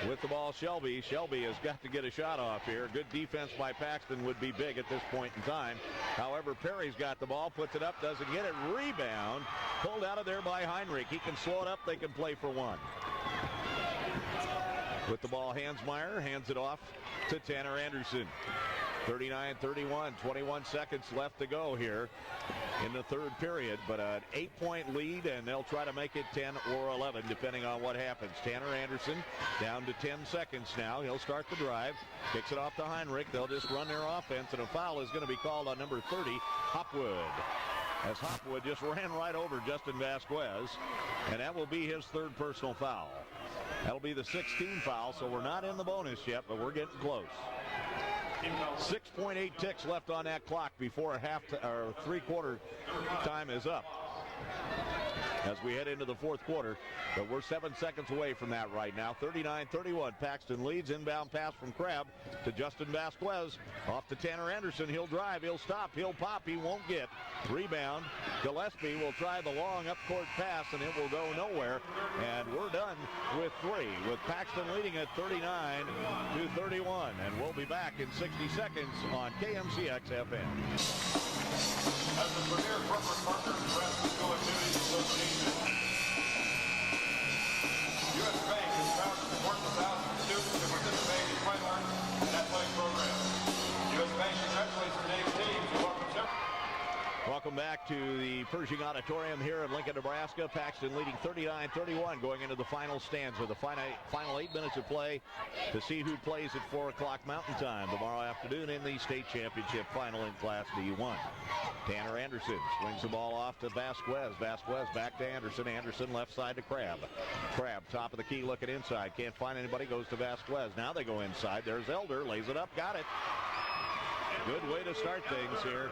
Speaker 2: With the ball, Shelby. Shelby has got to get a shot off here. Good defense by Paxton would be big at this point in time. However, Perry's got the ball, puts it up, doesn't get it. Rebound, pulled out of there by Heinrich. He can slow it up. They can play for one. With the ball, Hansmeyer hands it off to Tanner Anderson. 39-31, 21 seconds left to go here in the third period, but an 8-point lead, and they'll try to make it 10 or 11 depending on what happens. Tanner Anderson down to 10 seconds now. He'll start the drive, kicks it off to Heinrich. They'll just run their offense, and a foul is going to be called on number 30, Hopwood, as Hopwood just ran right over Justin Vasquez, and that will be his third personal foul. That'll be the 16th foul, so we're not in the bonus yet, but we're getting close. 6.8 ticks left on that clock before three-quarter time is up as we head into the fourth quarter, but we're 7 seconds away from that right now. 39-31, Paxton leads. Inbound pass from Crabb to Justin Vasquez, off to Tanner Anderson. He'll drive, he'll stop, he'll pop, he won't get. Rebound, Gillespie will try the long up-court pass, and it will go nowhere, and we're done with three, with Paxton leading at 39-31, and we'll be back in 60 seconds on KMCX FM.
Speaker 1: As the premier corporate partner of Nebraska School Activities Association, U.S. Bank is proud to support the thousands of students who participate in fine arts and athletic programs. U.S. Bank congratulates today's teams and welcomes everyone.
Speaker 2: Welcome back to the Pershing Auditorium here in Lincoln, Nebraska. Paxton leading 39-31 going into the final stanza. The final 8 minutes of play to see who plays at 4 o'clock Mountain Time tomorrow afternoon in the state championship final in Class D1. Tanner Anderson swings the ball off to Vasquez. Vasquez back to Anderson. Anderson left side to Crabb. Crabb top of the key looking inside. Can't find anybody. Goes to Vasquez. Now they go inside. There's Elder. Lays it up. Got it. Good way to start things here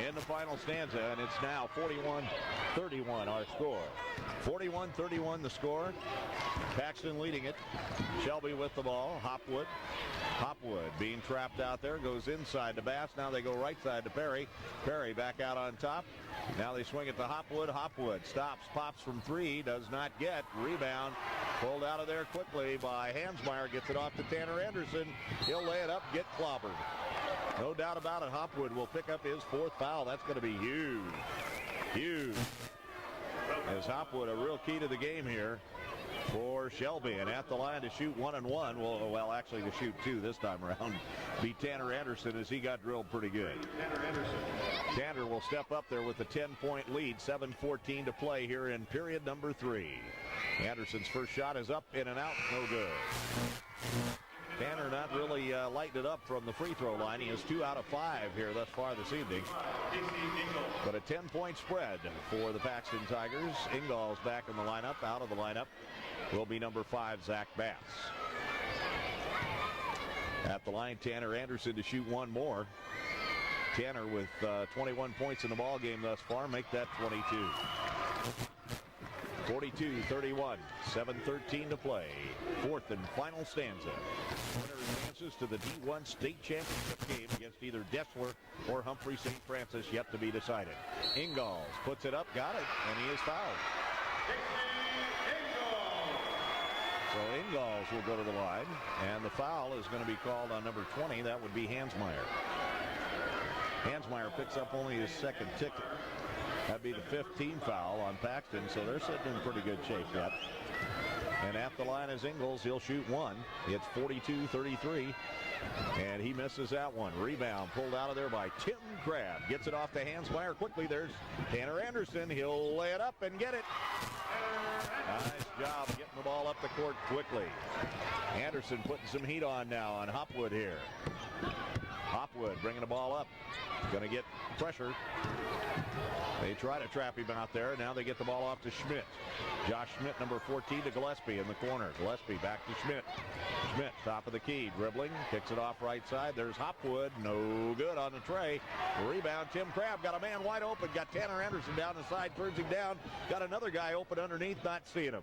Speaker 2: in the final stanza, and it's now 41-31 our score. 41-31 the score. Paxton leading it. Shelby with the ball. Hopwood. Hopwood being trapped out there, goes inside to Bass. Now they go right side to Perry. Perry back out on top. Now they swing it to Hopwood. Hopwood stops, pops from three, does not get. Rebound pulled out of there quickly by Hansmeyer. Gets it off to Tanner Anderson. He'll lay it up, get clobbered. No doubt about it, Hopwood will pick up his 4th foul. That's going to be huge. Huge. As Hopwood, a real key to the game here for Shelby, and at the line to shoot 1 and 1. Well, actually to shoot 2 this time around. Beat Tanner Anderson as he got drilled pretty good. Tanner will step up there with a 10-point lead. 7:14 to play here in period number 3. Anderson's first shot is up, in and out, no good. Tanner not really lighting it up from the free throw line. He has 2 out of 5 here thus far this evening. But a 10-point spread for the Paxton Tigers. Ingall's back in the lineup. Out of the lineup will be number 5, Zach Bass. At the line, Tanner Anderson to shoot 1 more. Tanner with 21 points in the ball game thus far. Make that 22. 42-31, 7:13 to play. 4th and final stanza. Winner advances to the D1 state championship game against either Dessler or Humphrey St. Francis, yet to be decided. Ingalls puts it up, got it, and he is fouled. So Ingalls will go to the line, and the foul is going to be called on number 20. That would be Hansmeyer. Hansmeyer picks up only his 2nd ticket. That'd be the 15th foul on Paxton, so they're sitting in pretty good shape yet. And at the line is Ingalls. He'll shoot 1. It's 42-33, and he misses that one. Rebound pulled out of there by Tim Crabb. Gets it off to Hansmeyer quickly. There's Tanner Anderson. He'll lay it up and get it. Nice job getting the ball up the court quickly. Anderson putting some heat on now on Hopwood here. Hopwood bringing the ball up. Going to get pressure. They try to trap him out there. Now they get the ball off to Schmidt. Josh Schmidt, number 14, to Gillespie in the corner. Gillespie back to Schmidt. Schmidt, top of the key, dribbling, kicks it off right side. There's Hopwood, no good on the tray. Rebound, Tim Crabb got a man wide open. Got Tanner Anderson down the side, turns him down. Got another guy open underneath, not seeing him.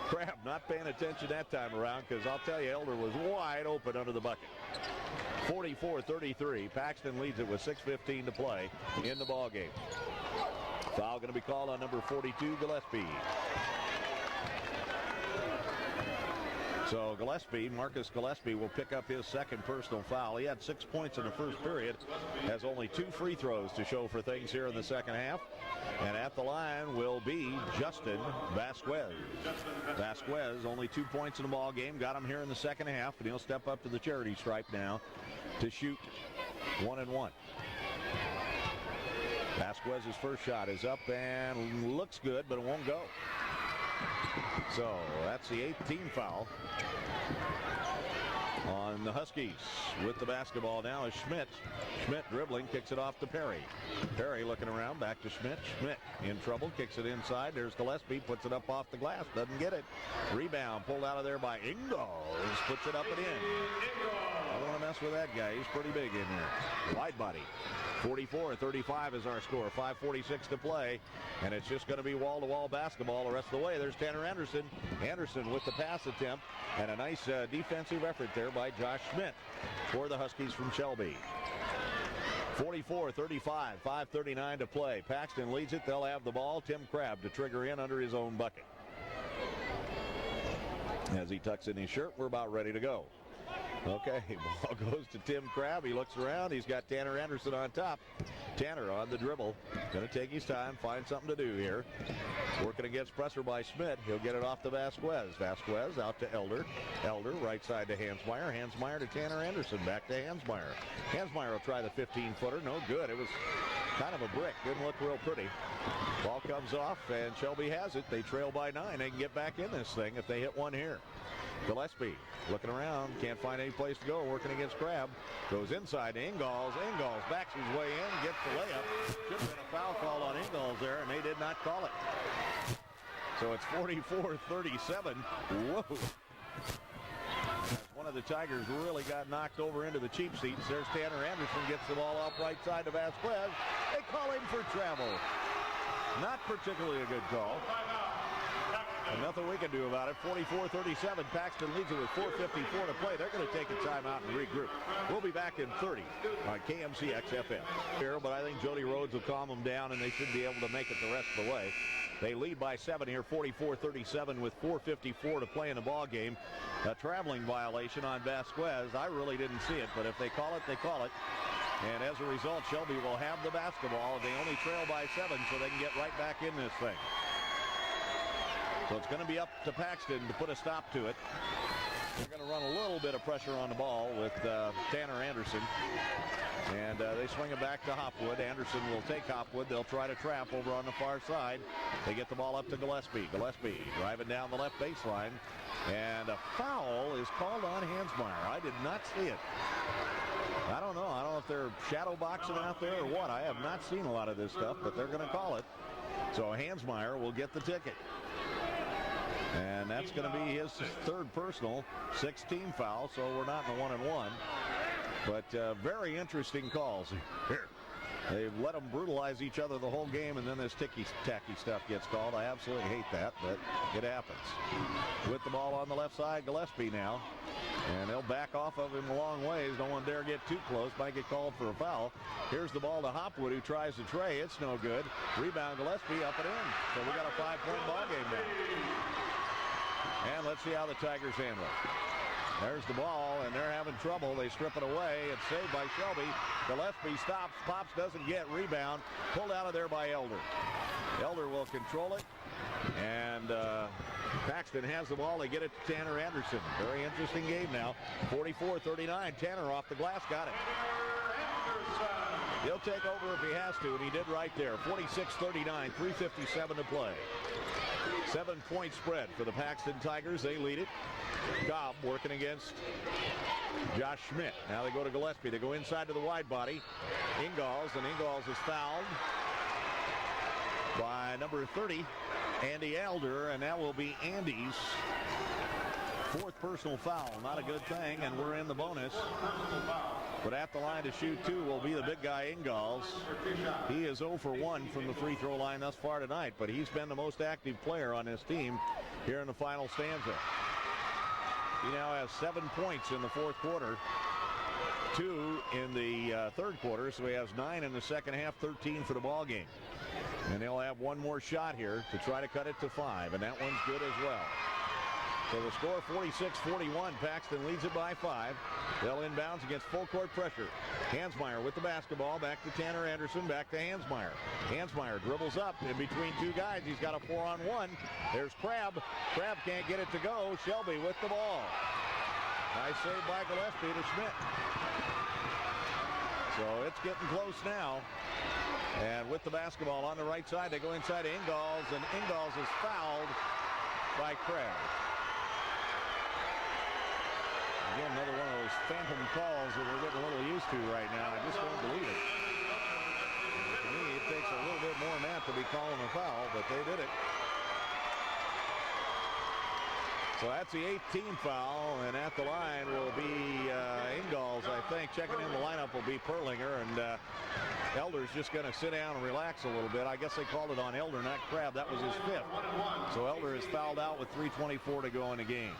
Speaker 2: Crabb not paying attention that time around, because I'll tell you, Elder was wide open under the bucket. 44-33. Paxton leads it with 6:15 to play in the ball game. Foul going to be called on number 42, Gillespie. So Gillespie, Marcus Gillespie, will pick up his second personal foul. He had 6 points in the first period, has only 2 free throws to show for things here in the second half. And at the line will be Justin Vasquez. Vasquez, only 2 points in the ball game, got him here in the second half, and he'll step up to the charity stripe now to shoot 1 and 1. Vasquez's first shot is up and looks good, but it won't go. So that's the 8th team foul on the Huskies. With the basketball now is Schmidt. Schmidt dribbling, kicks it off to Perry. Perry looking around, back to Schmidt. Schmidt in trouble, kicks it inside. There's Gillespie, puts it up off the glass, doesn't get it. Rebound pulled out of there by Ingalls, puts it up and in. I don't want to mess with that guy. He's pretty big in there. Wide body. 44-35 is our score. 5:46 to play, and it's just going to be wall-to-wall basketball the rest of the way. There's Tanner Anderson. Anderson with the pass attempt, and a nice defensive effort there by Josh Schmidt for the Huskies from Shelby. 44-35, 5:39 to play. Paxton leads it. They'll have the ball. Tim Crabb to trigger in under his own bucket. As he tucks in his shirt, we're about ready to go. Okay, ball goes to Tim Crabb. He looks around. He's got Tanner Anderson on top. Tanner on the dribble. Going to take his time, find something to do here. Working against pressure by Schmidt. He'll get it off to Vasquez. Vasquez out to Elder. Elder right side to Hansmeyer. Hansmeyer to Tanner Anderson. Back to Hansmeyer. Hansmeyer will try the 15-footer. No good. It was kind of a brick. Didn't look real pretty. Ball comes off, and Shelby has it. They trail by 9. They can get back in this thing if they hit one here. Gillespie looking around, can't find any place to go, working against Crabb. Goes inside to Ingalls. Ingalls backs his way in, gets the layup. Should have been a foul call on Ingalls there, and they did not call it. So it's 44-37. Whoa. One of the Tigers really got knocked over into the cheap seats. There's Tanner Anderson, gets the ball off right side to Vasquez. They call him for travel. Not particularly a good call. And nothing we can do about it. 44-37. Paxton leads it with 4:54 to play. They're going to take a timeout and regroup. We'll be back in 30 on KMCX FM. Here, but I think Jody Rhodes will calm them down, and they should be able to make it the rest of the way. They lead by 7 here, 44-37 with 4:54 to play in the ball game. A traveling violation on Vasquez. I really didn't see it, but if they call it, they call it. And as a result, Shelby will have the basketball. They only trail by 7, so they can get right back in this thing. So it's going to be up to Paxton to put a stop to it. They're going to run a little bit of pressure on the ball with Tanner Anderson. And they swing it back to Hopwood. Anderson will take Hopwood. They'll try to trap over on the far side. They get the ball up to Gillespie. Gillespie driving down the left baseline. And a foul is called on Hansmeyer. I did not see it. I don't know if they're shadow boxing out there or what. I have not seen a lot of this stuff, but they're going to call it. So Hansmeyer will get the ticket. And that's going to be his third personal, 6-team foul, so we're not in the 1-and-1. But very interesting calls here. They've let them brutalize each other the whole game, and then this ticky-tacky stuff gets called. I absolutely hate that, but it happens. With the ball on the left side, Gillespie now. And they'll back off of him a long ways. Don't want to dare get too close. Might get called for a foul. Here's the ball to Hopwood, who tries to tray. It's no good. Rebound Gillespie, up and in. So we got a 5-point ball game now. And let's see how the Tigers handle it. There's the ball, and they're having trouble. They strip it away. It's saved by Shelby. Gillespie stops. Pops doesn't get. Rebound. Pulled out of there by Elder. Elder will control it. And Paxton has the ball. They get it to Tanner Anderson. Very interesting game now. 44-39. Tanner off the glass. Got it. He'll take over if he has to, and he did right there. 46-39. 3:57 to play. 7-point spread for the Paxton Tigers. They lead it. Cobb working against Josh Schmidt. Now they go to Gillespie. They go inside to the wide body. Ingalls, and Ingalls is fouled by number 30, Andy Elder, and that will be Andy's fourth personal foul. Not a good thing, and we're in the bonus. But at the line to shoot two will be the big guy, Ingalls. He is 0 for 1 from the free throw line thus far tonight, but he's been the most active player on this team here in the final stanza. He now has 7 points in the fourth quarter, 2 in the third quarter, so he has 9 in the second half, 13 for the ball game. And they'll have one more shot here to try to cut it to 5, and that one's good as well. So the score 46-41. Paxton leads it by 5. They'll inbounds against full court pressure. Hansmeyer with the basketball. Back to Tanner Anderson. Back to Hansmeyer. Hansmeyer dribbles up in between two guys. He's got a 4-on-1. There's Crabb. Crabb can't get it to go. Shelby with the ball. Nice save by Gillespie to Schmidt. So it's getting close now. And with the basketball on the right side, they go inside to Ingalls, and Ingalls is fouled by Crabb. Again, another one of those phantom calls that we're getting a little used to right now. I just don't believe it. To me, it takes a little bit more than that to be calling a foul, but they did it. So that's the 18th foul, and at the line will be Ingalls, I think. Checking in the lineup will be Perlinger, and Elder's just going to sit down and relax a little bit. I guess they called it on Elder, not Crabb. That was his 5th. So Elder is fouled out with 3:24 to go in the game.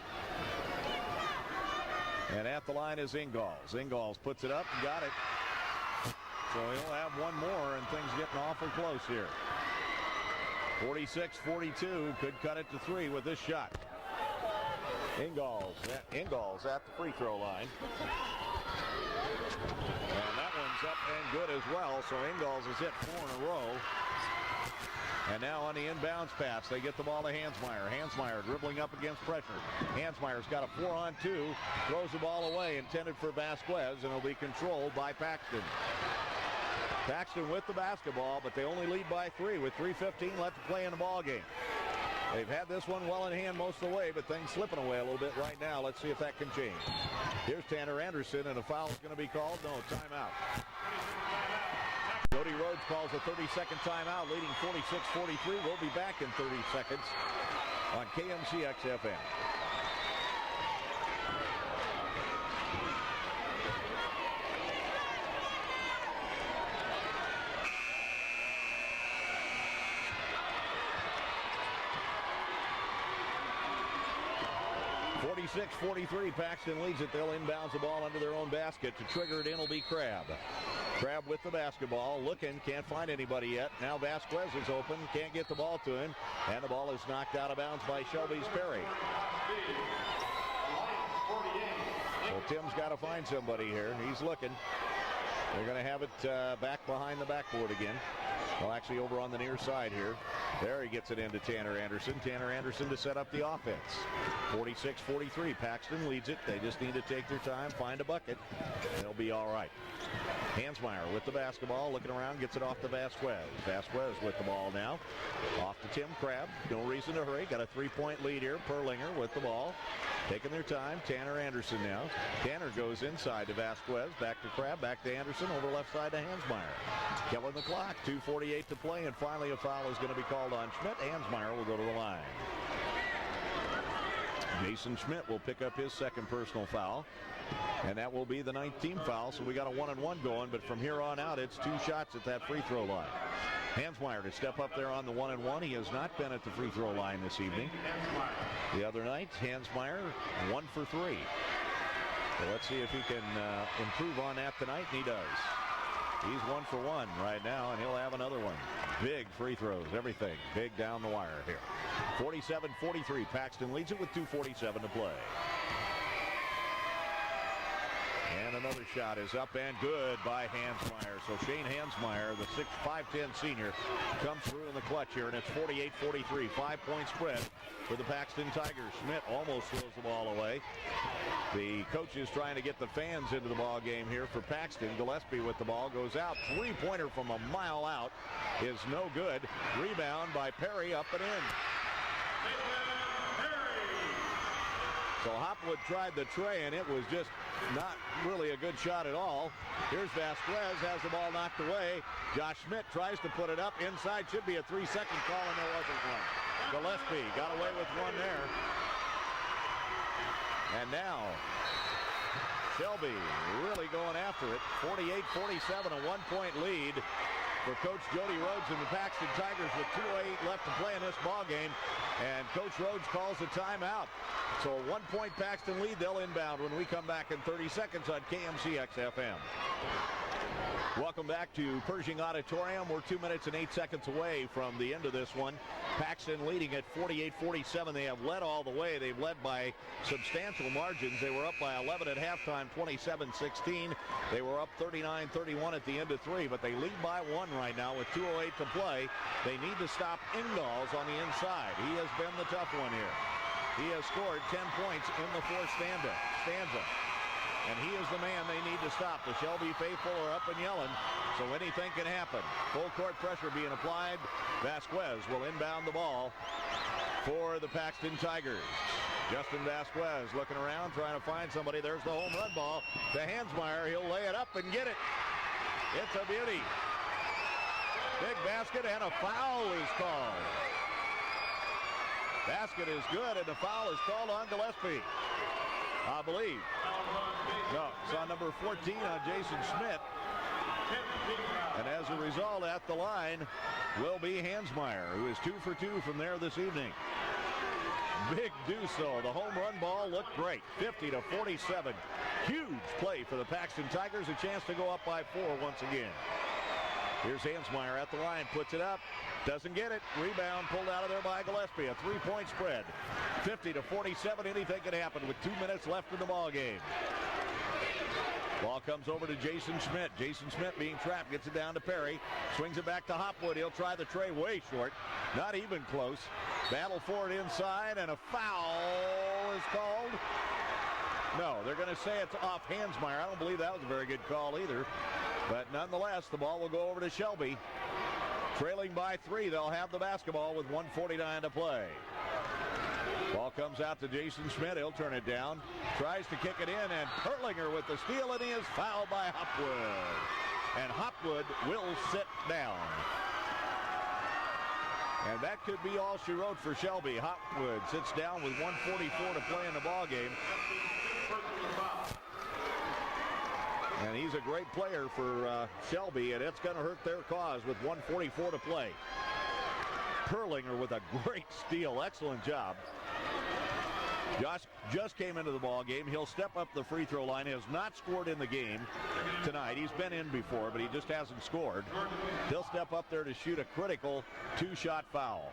Speaker 2: And at the line is Ingalls. Ingalls puts it up and got it. So he'll have one more, and things getting awful close here. 46-42, could cut it to 3 with this shot. Ingalls at the free throw line. And that one's up and good as well. So Ingalls has hit 4 in a row. And now on the inbounds pass, they get the ball to Hansmeyer. Hansmeyer dribbling up against pressure. Hansmeyer's got a 4-on-2, throws the ball away, intended for Vasquez, and it'll be controlled by Paxton. Paxton with the basketball, but they only lead by 3 with 3:15 left to play in the ball game. They've had this one well in hand most of the way, but things slipping away a little bit right now. Let's see if that can change. Here's Tanner Anderson, and a foul is going to be called. No, timeout. Cody Rhodes calls a 30-second timeout, leading 46-43. We'll be back in 30 seconds on KMCX-FM. .46-43, Paxton leads it. They'll inbounds the ball under their own basket. To trigger it in will be Crabb. Crabb with the basketball, looking, can't find anybody yet. Now Vasquez is open, can't get the ball to him, and the ball is knocked out of bounds by Shelby's Perry. So Tim's got to find somebody here. He's looking. They're going to have it back behind the backboard again. Well, actually over on the near side here. There he gets it into Tanner Anderson. Tanner Anderson to set up the offense. 46-43. Paxton leads it. They just need to take their time, find a bucket. They'll be all right. Hansmeyer with the basketball, looking around, gets it off to Vasquez. Vasquez with the ball now. Off to Tim Crabb. No reason to hurry. Got a 3-point lead here. Perlinger with the ball. Taking their time. Tanner Anderson now. Tanner goes inside to Vasquez. Back to Crabb. Back to Anderson. Over left side to Hansmeyer. Killing the clock. 2:48 to play. And finally a foul is going to be called on Schmidt. Hansmeyer will go to the line. Jason Schmidt will pick up his second personal foul. And that will be the 19th foul. So we got a 1-and-1 going. But from here on out, it's 2 shots at that free throw line. Hansmeyer to step up there on the 1-and-1. He has not been at the free throw line this evening. The other night, Hansmeyer 1 for 3. So let's see if he can improve on that tonight, and he does. He's 1 for 1 right now, and he'll have another one. Big free throws, everything big down the wire here. 47-43. Paxton leads it with 2:47 to play. And another shot is up and good by Hansmeyer. So Shane Hansmeyer, the 5'10 senior, comes through in the clutch here, and it's 48-43. 5-point spread for the Paxton Tigers. Schmidt almost throws the ball away. The coach is trying to get the fans into the ball game here for Paxton. Gillespie with the ball goes out. 3-pointer from a mile out is no good. Rebound by Perry, up and in. So Hopwood tried the tray, and it was just not really a good shot at all. Here's Vasquez, has the ball knocked away. Josh Schmidt tries to put it up. Inside should be a 3-second call, and there wasn't one. Gillespie got away with one there. And now Shelby really going after it. 48-47, a 1-point lead for Coach Jody Rhodes and the Paxton Tigers with 2:08 left to play in this ball game. And Coach Rhodes calls a timeout. So a 1-point Paxton lead. They'll inbound when we come back in 30 seconds on KMCX FM. Welcome back to Pershing Auditorium. We're 2 minutes and 8 seconds away from the end of this one. Paxton leading at 48-47. They have led all the way. They've led by substantial margins. They were up by 11 at halftime, 27-16. They were up 39-31 at the end of 3, but they lead by 1 right now with 2:08 to play. They need to stop Ingalls on the inside. He has been the tough one here. He has scored 10 points in the fourth stanza. And he is the man they need to stop. The Shelby faithful are up and yelling, so anything can happen. Full court pressure being applied. Vasquez will inbound the ball for the Paxton Tigers. Justin Vasquez looking around, trying to find somebody. There's the home run ball to Hansmeyer. He'll lay it up and get it. It's a beauty. Big basket, and a foul is called. Basket is good, and the foul is called on Gillespie, I believe. No, it's on number 14 on Jason Schmidt. And as a result, at the line will be Hansmeyer, who is 2 for 2 from there this evening. Big do-so. The home run ball looked great. 50-47. Huge play for the Paxton Tigers. A chance to go up by 4 once again. Here's Hansmeyer at the line. Puts it up. Doesn't get it. Rebound pulled out of there by Gillespie. A 3-point spread. 50-47. Anything can happen with 2 minutes left in the ball game. Ball comes over to Jason Schmidt. Jason Schmidt being trapped. Gets it down to Perry. Swings it back to Hopwood. He'll try the tray way short. Not even close. Battle for it inside, and a foul is called. No, they're going to say it's off Hansmeyer. I don't believe that was a very good call either. But nonetheless, the ball will go over to Shelby. Trailing by 3, they'll have the basketball with 1:49 to play. Ball comes out to Jason Schmidt. He'll turn it down. Tries to kick it in, and Perlinger with the steal, and he is fouled by Hopwood. And Hopwood will sit down. And that could be all she wrote for Shelby. Hopwood sits down with 1:44 to play in the ball game. And he's a great player for Shelby, and it's going to hurt their cause with 1:44 to play. Perlinger with a great steal. Excellent job. Josh just came into the ball game. He'll step up the free throw line. He has not scored in the game tonight. He's been in before, but he just hasn't scored. He'll step up there to shoot a critical 2-shot foul.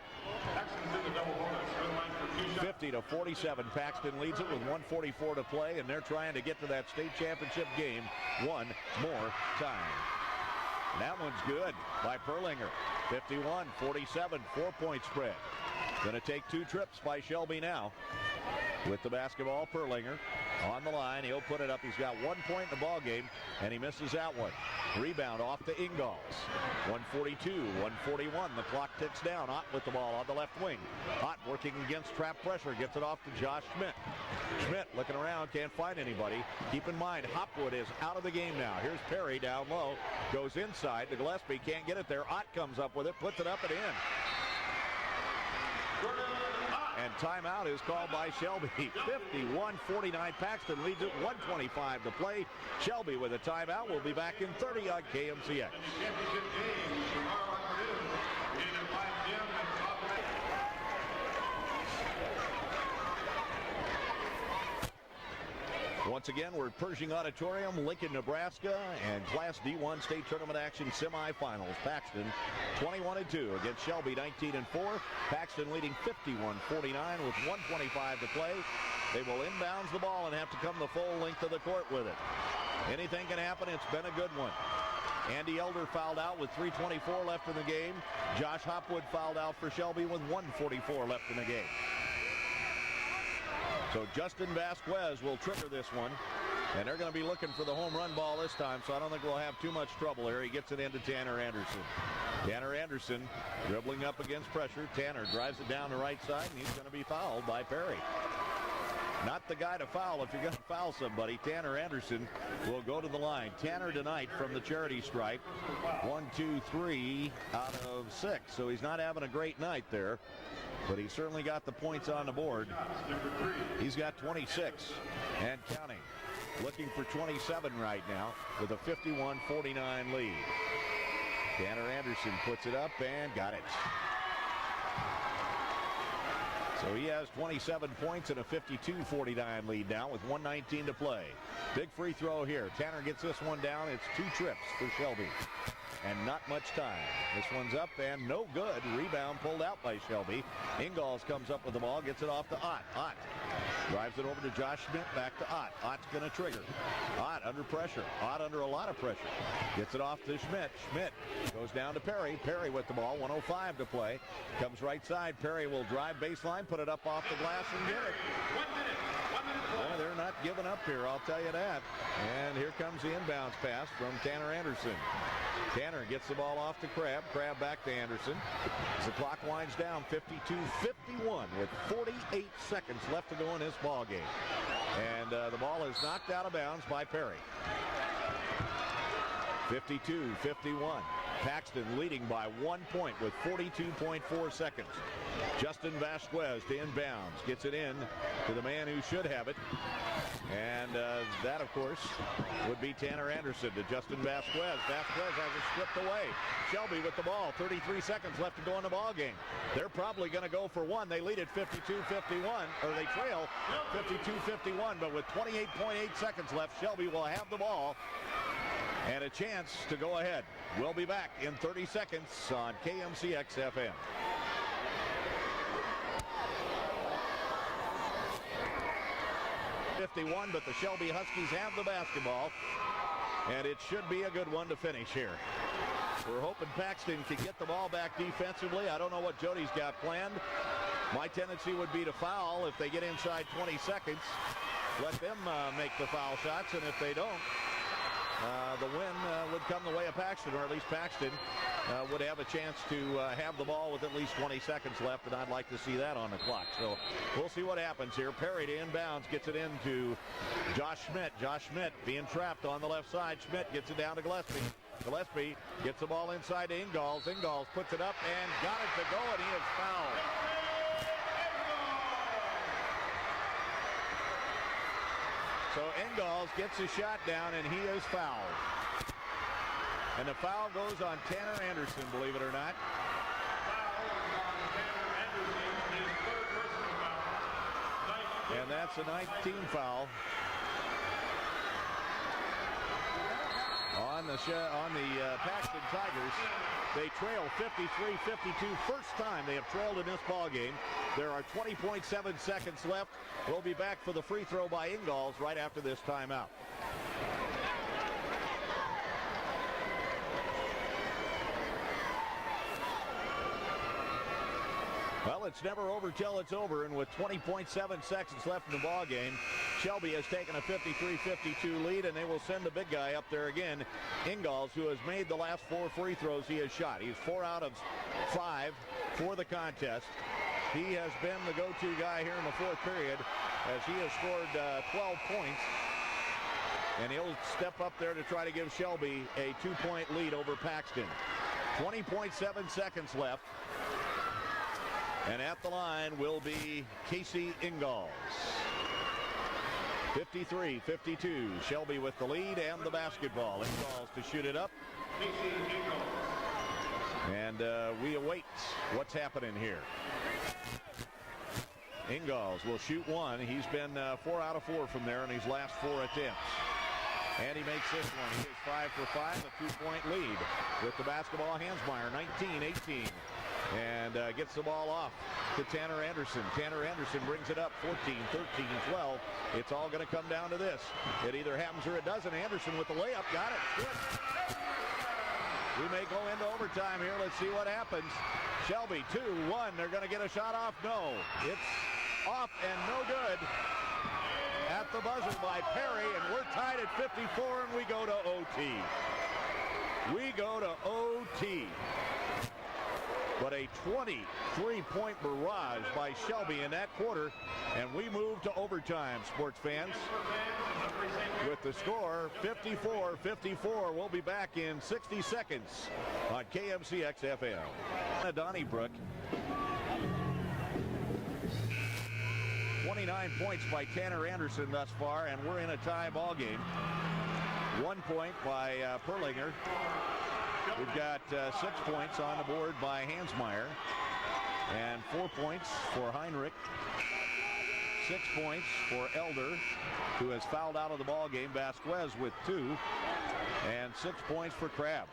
Speaker 2: 50-47. Paxton leads it with 1:44 to play, and they're trying to get to that state championship game one more time. And that one's good by Perlinger. 51-47, 4-point spread. Going to take 2 trips by Shelby now. With the basketball, Perlinger on the line. He'll put it up. He's got 1 point in the ball game, and he misses that one. Rebound off to Ingalls. 1:42, 1:41. The clock ticks down. Ott with the ball on the left wing. Ott working against trap pressure. Gets it off to Josh Schmidt. Schmidt looking around. Can't find anybody. Keep in mind, Hopwood is out of the game now. Here's Perry down low. Goes inside to Gillespie. Can't get it there. Ott comes up with it. Puts it up and in. And timeout is called by Shelby. 51-49. Paxton leads it. 1:25 to play. Shelby with a timeout. We'll be back in 30 on KMCX. Once again, we're at Pershing Auditorium, Lincoln, Nebraska, and Class D1 state tournament action semifinals. Paxton 21-2 against Shelby 19-4. Paxton leading 51-49 with 1:25 to play. They will inbounds the ball and have to come the full length of the court with it. Anything can happen. It's been a good one. Andy Elder fouled out with 3:24 left in the game. Josh Hopwood fouled out for Shelby with 1:44 left in the game. So Justin Vasquez will trigger this one, and they're going to be looking for the home run ball this time, so I don't think we'll have too much trouble here. He gets it into Tanner Anderson. Tanner Anderson dribbling up against pressure. Tanner drives it down the right side, and he's going to be fouled by Perry. not the guy to foul if you're going to foul somebody. Tanner Anderson will go to the line. Tanner tonight from the charity stripe, 1, 2, 3 out of 6. So he's not having a great night there, but he certainly got the points on the board. He's got 26 and counting. Looking for 27 right now with a 51-49 lead. Tanner Anderson puts it up and got it. So he has 27 points and a 52-49 lead now with 1:19 to play. Big free throw here. Tanner gets this one down. It's 2 trips for Shelby. And not much time. This one's up and no good. Rebound pulled out by Shelby. Ingalls comes up with the ball, gets it off to Ott. Ott drives it over to Josh Schmidt, back to Ott. Ott's going to trigger. Ott under pressure. Ott under a lot of pressure. Gets it off to Schmidt. Schmidt goes down to Perry. Perry with the ball, 1:05 to play. Comes right side. Perry will drive baseline, put it up off the glass and get it.
Speaker 1: 1 minute. 1 minute.
Speaker 2: Well, they're not giving up here, I'll tell you that. And here comes the inbounds pass from Tanner Anderson. Tanner gets the ball off to Crabb. Crabb back to Anderson. As the clock winds down, 52-51 with 48 seconds left to go in this ball game. And the ball is knocked out of bounds by Perry. 52-51. Paxton leading by 1 point with 42.4 seconds. Justin Vasquez to inbounds. Gets it in to the man who should have it. And that, of course, would be Tanner Anderson to Justin Vasquez. Vasquez has it stripped away. Shelby with the ball. 33 seconds left to go in the ball game. They're probably going to go for one. They lead at 52-51, or they trail 52-51, but with 28.8 seconds left, Shelby will have the ball and a chance to go ahead. We'll be back in 30 seconds on KMCX FM. But the Shelby Huskies have the basketball, and it should be a good one to finish here. We're hoping Paxton can get the ball back defensively. I don't know what Jody's got planned. My tendency would be to foul if they get inside 20 seconds. Let them make the foul shots, and if they don't, the win would come the way of Paxton, or at least Paxton would have a chance to have the ball with at least 20 seconds left, and I'd like to see that on the clock. So we'll see what happens here. Perry to inbounds, gets it into Josh Schmidt. Josh Schmidt being trapped on the left side. Schmidt gets it down to Gillespie. Gillespie gets the ball inside to Ingalls. Ingalls puts it up and got it to go, and he is fouled. So Ingalls gets a shot down, and he is fouled. And the foul goes on Tanner Anderson, believe it or not. And that's a 19 foul on the Paxton Tigers. They trail 53-52. First time they have trailed in this ball game. There are 20.7 seconds left. We'll be back for the free throw by Ingalls right after this timeout. Well, it's never over till it's over, and with 20.7 seconds left in the ball game, Shelby has taken a 53-52 lead, and they will send the big guy up there again, Ingalls, who has made the last 4 free throws he has shot. He's 4 out of 5 for the contest. He has been the go-to guy here in the fourth period, as he has scored 12 points, and he'll step up there to try to give Shelby a 2-point lead over Paxton. 20.7 seconds left. And at the line will be Casey Ingalls. 53-52. Shelby with the lead and the basketball. Ingalls to shoot it up. And we await what's happening here. Ingalls will shoot one. He's been 4 out of 4 from there in his last 4 attempts. And he makes this one. He is 5 for 5, a 2-point lead with the basketball. Hansmeyer, 19-18. And gets the ball off to Tanner Anderson. Tanner Anderson brings it up 14, 13, 12. It's all going to come down to this. It either happens or it doesn't. Anderson with the layup. Got it. Good. We may go into overtime here. Let's see what happens. Shelby 2-1. They're going to get a shot off. No. It's off and no good. At the buzzer by Perry, and we're tied at 54, and we go to OT. We go to OT. but a 23-point barrage by Shelby in that quarter, and we move to overtime, sports fans. With the score 54-54, we'll be back in 60 seconds on KMCX FM. Donnybrook. 29 points by Tanner Anderson thus far, and we're in a tie ball game. 1 point by Perlinger. We've got 6 points on the board by Hansmeyer, and 4 points for Heinrich. 6 points for Elder, who has fouled out of the ball game. Vasquez with 2, and 6 points for Crabb.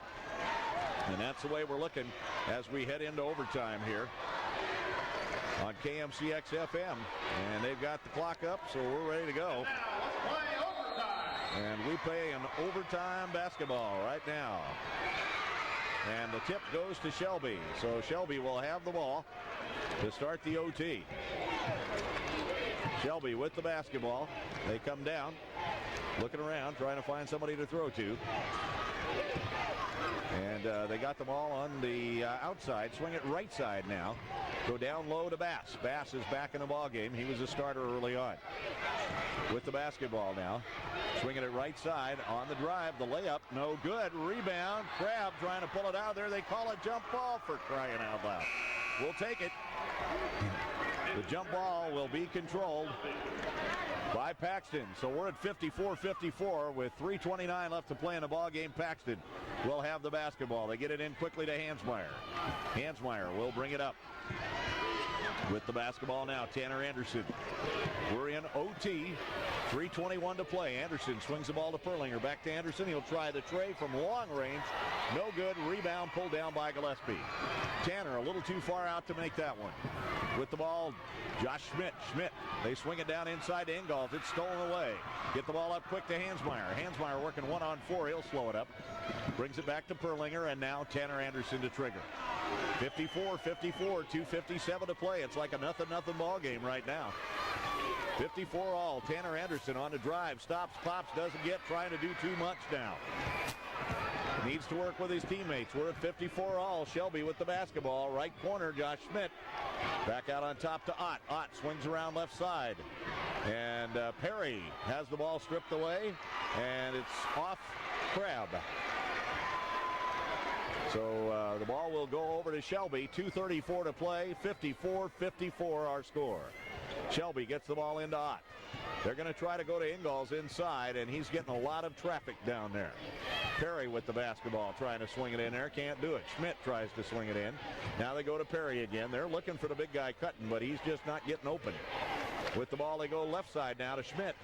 Speaker 2: And that's the way we're looking as we head into overtime here on KMCX FM. And they've got the clock up, so we're ready to go. And we play an overtime basketball right now. And the tip goes to Shelby. So Shelby will have the ball to start the OT. Shelby with the basketball. They come down, looking around, trying to find somebody to throw to. And they got the ball on the outside. Swing it right side now. Go down low to Bass. Bass is back in the ball game. He was a starter early on. With the basketball now. Swinging it right side on the drive. The layup, no good. Rebound. Crabb trying to pull it out of there. They call it jump ball, for crying out loud. We'll take it. The jump ball will be controlled by Paxton. So we're at 54-54 with 3:29 left to play in the ball game. Paxton will have the basketball. They get it in quickly to Hansmeyer. Hansmeyer will bring it up. With the basketball now, Tanner Anderson. We're in OT. 3:21 to play. Anderson swings the ball to Perlinger. Back to Anderson. He'll try the tray from long range. No good. Rebound pulled down by Gillespie. Tanner a little too far out to make that one. With the ball, Josh Schmidt. They swing it down inside to Ingalls. It's stolen away. Get the ball up quick to Hansmeyer. Hansmeyer working 1-on-4. He'll slow it up. Brings it back to Perlinger, and now Tanner Anderson to trigger. 54-54, 2:57 to play. It's like a nothing ball game right now. 54 all. Tanner Anderson on the drive. Stops, pops, doesn't get, trying to do too much now. Needs to work with his teammates. We're at 54 all. Shelby with the basketball. Right corner, Josh Schmidt. Back out on top to Ott. Ott swings around left side. And Perry has the ball stripped away. And it's off Crabb. So the ball will go over to Shelby. 2:34 to play. 54-54 our score. Shelby gets the ball into Ott. They're going to try to go to Ingalls inside, and he's getting a lot of traffic down there. Perry with the basketball, trying to swing it in there. Can't do it. Schmidt tries to swing it in. Now they go to Perry again. They're looking for the big guy cutting, but he's just not getting open. With the ball, they go left side now to Schmidt.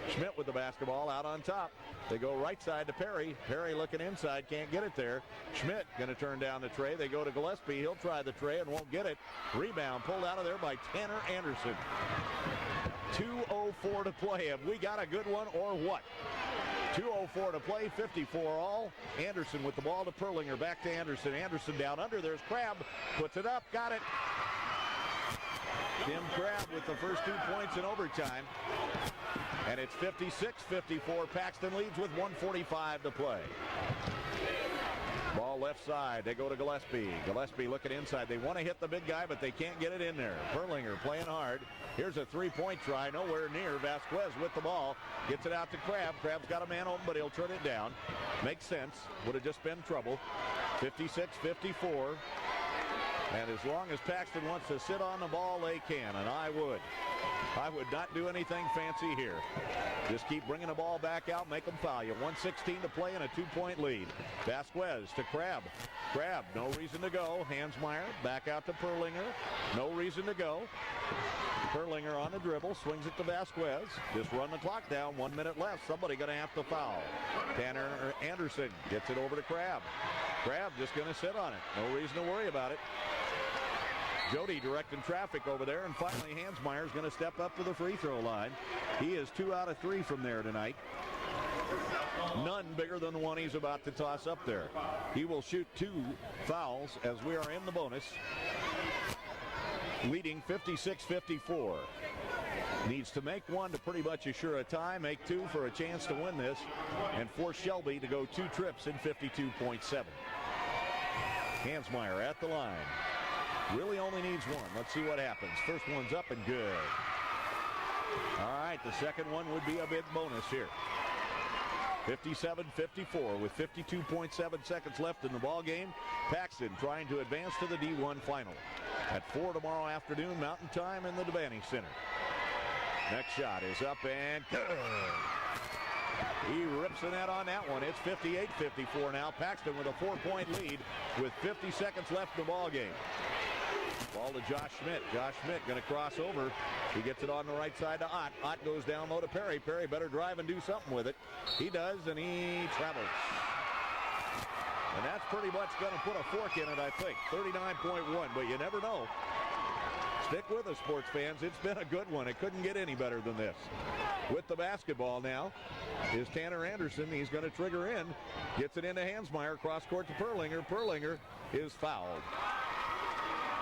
Speaker 2: Schmidt with the basketball out on top. They go right side to Perry. Perry looking inside, can't get it there. Schmidt going to turn down the tray. They go to Gillespie. He'll try the tray and won't get it. Rebound pulled out of there by Tanner Anderson. 2:04 to play. Have we got a good one or what? 2:04 to play, 54 all. Anderson with the ball to Perlinger. Back to Anderson. Anderson down under. There's Crabb. Puts it up. Got it. Tim Crabb with the first 2 points in overtime. And it's 56-54. Paxton leads with 1:45 to play. Ball left side. They go to Gillespie. Gillespie looking inside. They want to hit the big guy, but they can't get it in there. Perlinger playing hard. Here's a three-point try. Nowhere near. Vasquez with the ball. Gets it out to Crabb. Crabb's got a man open, but he'll turn it down. Makes sense. Would have just been trouble. 56-54. And as long as Paxton wants to sit on the ball, they can, and I would. I would not do anything fancy here. Just keep bringing the ball back out, make them foul you. 1:16 to play and a 2-point lead. Vasquez to Crabb. Crabb, no reason to go. Hansmeyer back out to Perlinger. No reason to go. Perlinger on the dribble, swings it to Vasquez. Just run the clock down, 1 minute left. Somebody going to have to foul. Tanner Anderson gets it over to Crabb. Crabb just going to sit on it. No reason to worry about it. Jody directing traffic over there, and finally Hansmeyer's going to step up to the free throw line. He is 2 out of 3 from there tonight. None bigger than the one he's about to toss up there. He will shoot 2 fouls as we are in the bonus, leading 56-54. Needs to make 1 to pretty much assure a tie, make 2 for a chance to win this, and force Shelby to go 2 trips in 52.7. Hansmeyer at the line. Really only needs one. Let's see what happens. First one's up and good. All right, the second one would be a big bonus here. 57-54 with 52.7 seconds left in the ball game. Paxton trying to advance to the D1 final at 4 tomorrow afternoon Mountain Time in the Devaney Center. Next shot is up and good. He rips the net on that one. It's 58-54 now. Paxton with a 4-point lead with 50 seconds left in the ball game. Ball to Josh Schmidt. Josh Schmidt going to cross over. He gets it on the right side to Ott. Ott goes down low to Perry. Perry better drive and do something with it. He does, and he travels. And that's pretty much going to put a fork in it, I think. 39.1, but you never know. Stick with us, sports fans. It's been a good one. It couldn't get any better than this. With the basketball now is Tanner Anderson. He's going to trigger in. Gets it into Hansmeyer. Cross court to Perlinger. Perlinger is fouled.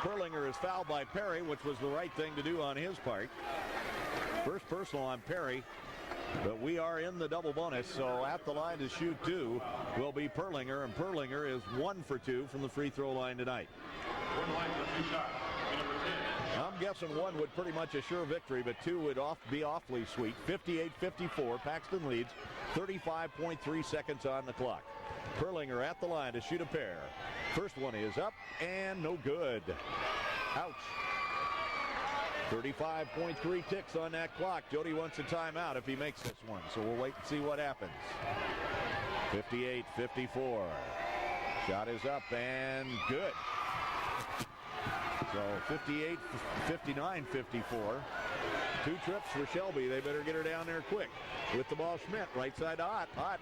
Speaker 2: Perlinger is fouled by Perry, which was the right thing to do on his part. First personal on Perry, but we are in the double bonus, so at the line to shoot two will be Perlinger, and Perlinger is 1 for 2 from the free throw line tonight. I'm guessing 1 would pretty much assure victory, but 2 would be awfully sweet. 58-54, Paxton leads, 35.3 seconds on the clock. Perlinger at the line to shoot a pair. First one is up and no good. Ouch. 35.3 ticks on that clock. Jody wants a timeout if he makes this one, so we'll wait and see what happens. 58-54. Shot is up and good. So 59-54. 2 trips for Shelby. They better get her down there quick. With the ball, Schmidt, right side to Ott. Ott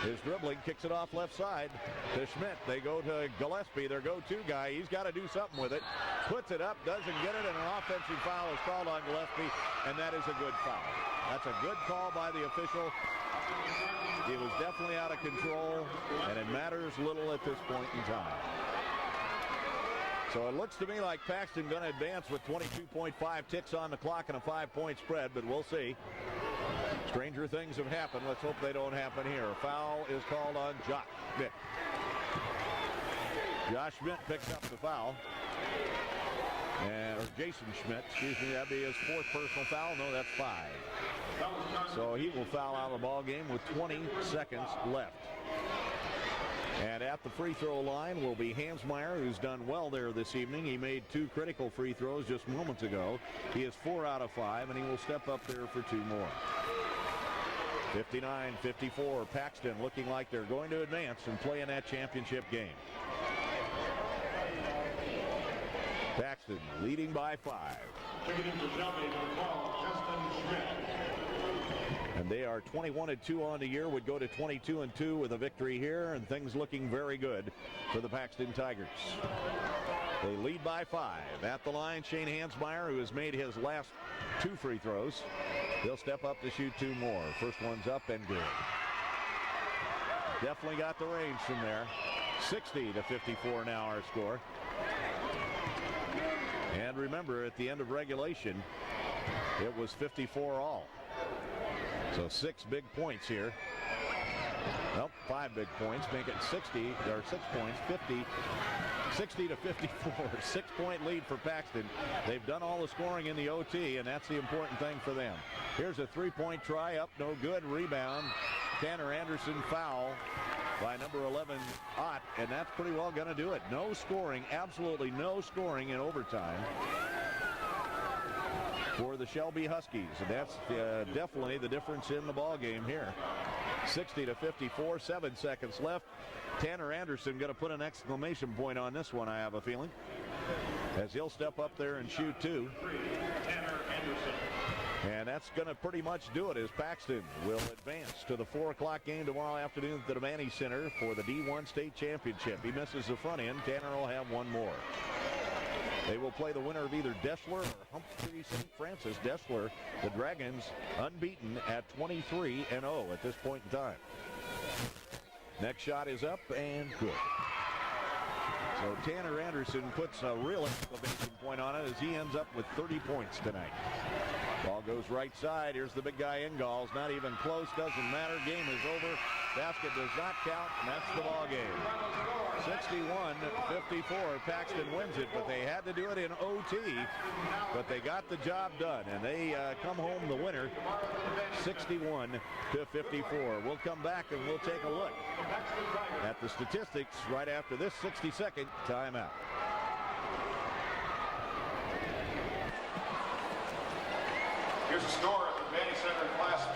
Speaker 2: is dribbling, kicks it off left side to Schmidt. They go to Gillespie, their go-to guy. He's got to do something with it. Puts it up, doesn't get it, and an offensive foul is called on Gillespie, and that is a good foul. That's a good call by the official. He was definitely out of control, and it matters little at this point in time. So it looks to me like Paxton going to advance with 22.5 ticks on the clock and a 5-point spread, but we'll see. Stranger things have happened. Let's hope they don't happen here. A foul is called on Josh Schmidt. Josh Schmidt picks up the foul. Or Jason Schmidt, excuse me, that'd be his 4th personal foul. No, that's 5. So he will foul out of the ball game with 20 seconds left. And at the free throw line will be Hansmeyer, who's done well there this evening. He made 2 critical free throws just moments ago. He is 4 out of 5, and he will step up there for 2 more. 59-54, Paxton looking like they're going to advance and play in that championship game. Paxton leading by 5. And they are 21-2 on the year, would go to 22-2 with a victory here, and things looking very good for the Paxton Tigers. They lead by 5. At the line, Shane Hansmeyer, who has made his last 2 free throws. He'll step up to shoot 2 more. First one's up and good. Definitely got the range from there. 60-54 now our score. And remember, at the end of regulation, it was 54 all. So 6 big points here. Nope, 5 big points, make it 60, or 6 points, 60-54. 6-point lead for Paxton. They've done all the scoring in the OT, and that's the important thing for them. Here's a 3-point try, up, no good, rebound. Tanner Anderson foul by number 11, Ott, and that's pretty well going to do it. No scoring, absolutely no scoring in overtime for the Shelby Huskies, and that's definitely the difference in the ball game here. 60-54, 7 seconds left. Tanner Anderson going to put an exclamation point on this one, I have a feeling, as he'll step up there and shoot 2. And that's going to pretty much do it, as Paxton will advance to the 4 o'clock game tomorrow afternoon at the Devaney Center for the D1 State Championship. He misses the front end. Tanner will have 1 more. They will play the winner of either Deshler or Humphrey St. Francis. Deshler, the Dragons, unbeaten at 23-0 at this point in time. Next shot is up and good. So Tanner Anderson puts a real exclamation point on it as he ends up with 30 points tonight. Ball goes right side. Here's the big guy Ingalls. Not even close. Doesn't matter. Game is over. Basket does not count, and that's the ball game. 61-54. Paxton wins it, but they had to do it in OT. But they got the job done, and they come home the winner, 61-54. We'll come back and we'll take a look at the statistics right after this 60-second timeout.
Speaker 1: Here's the score at the Vandy Center Class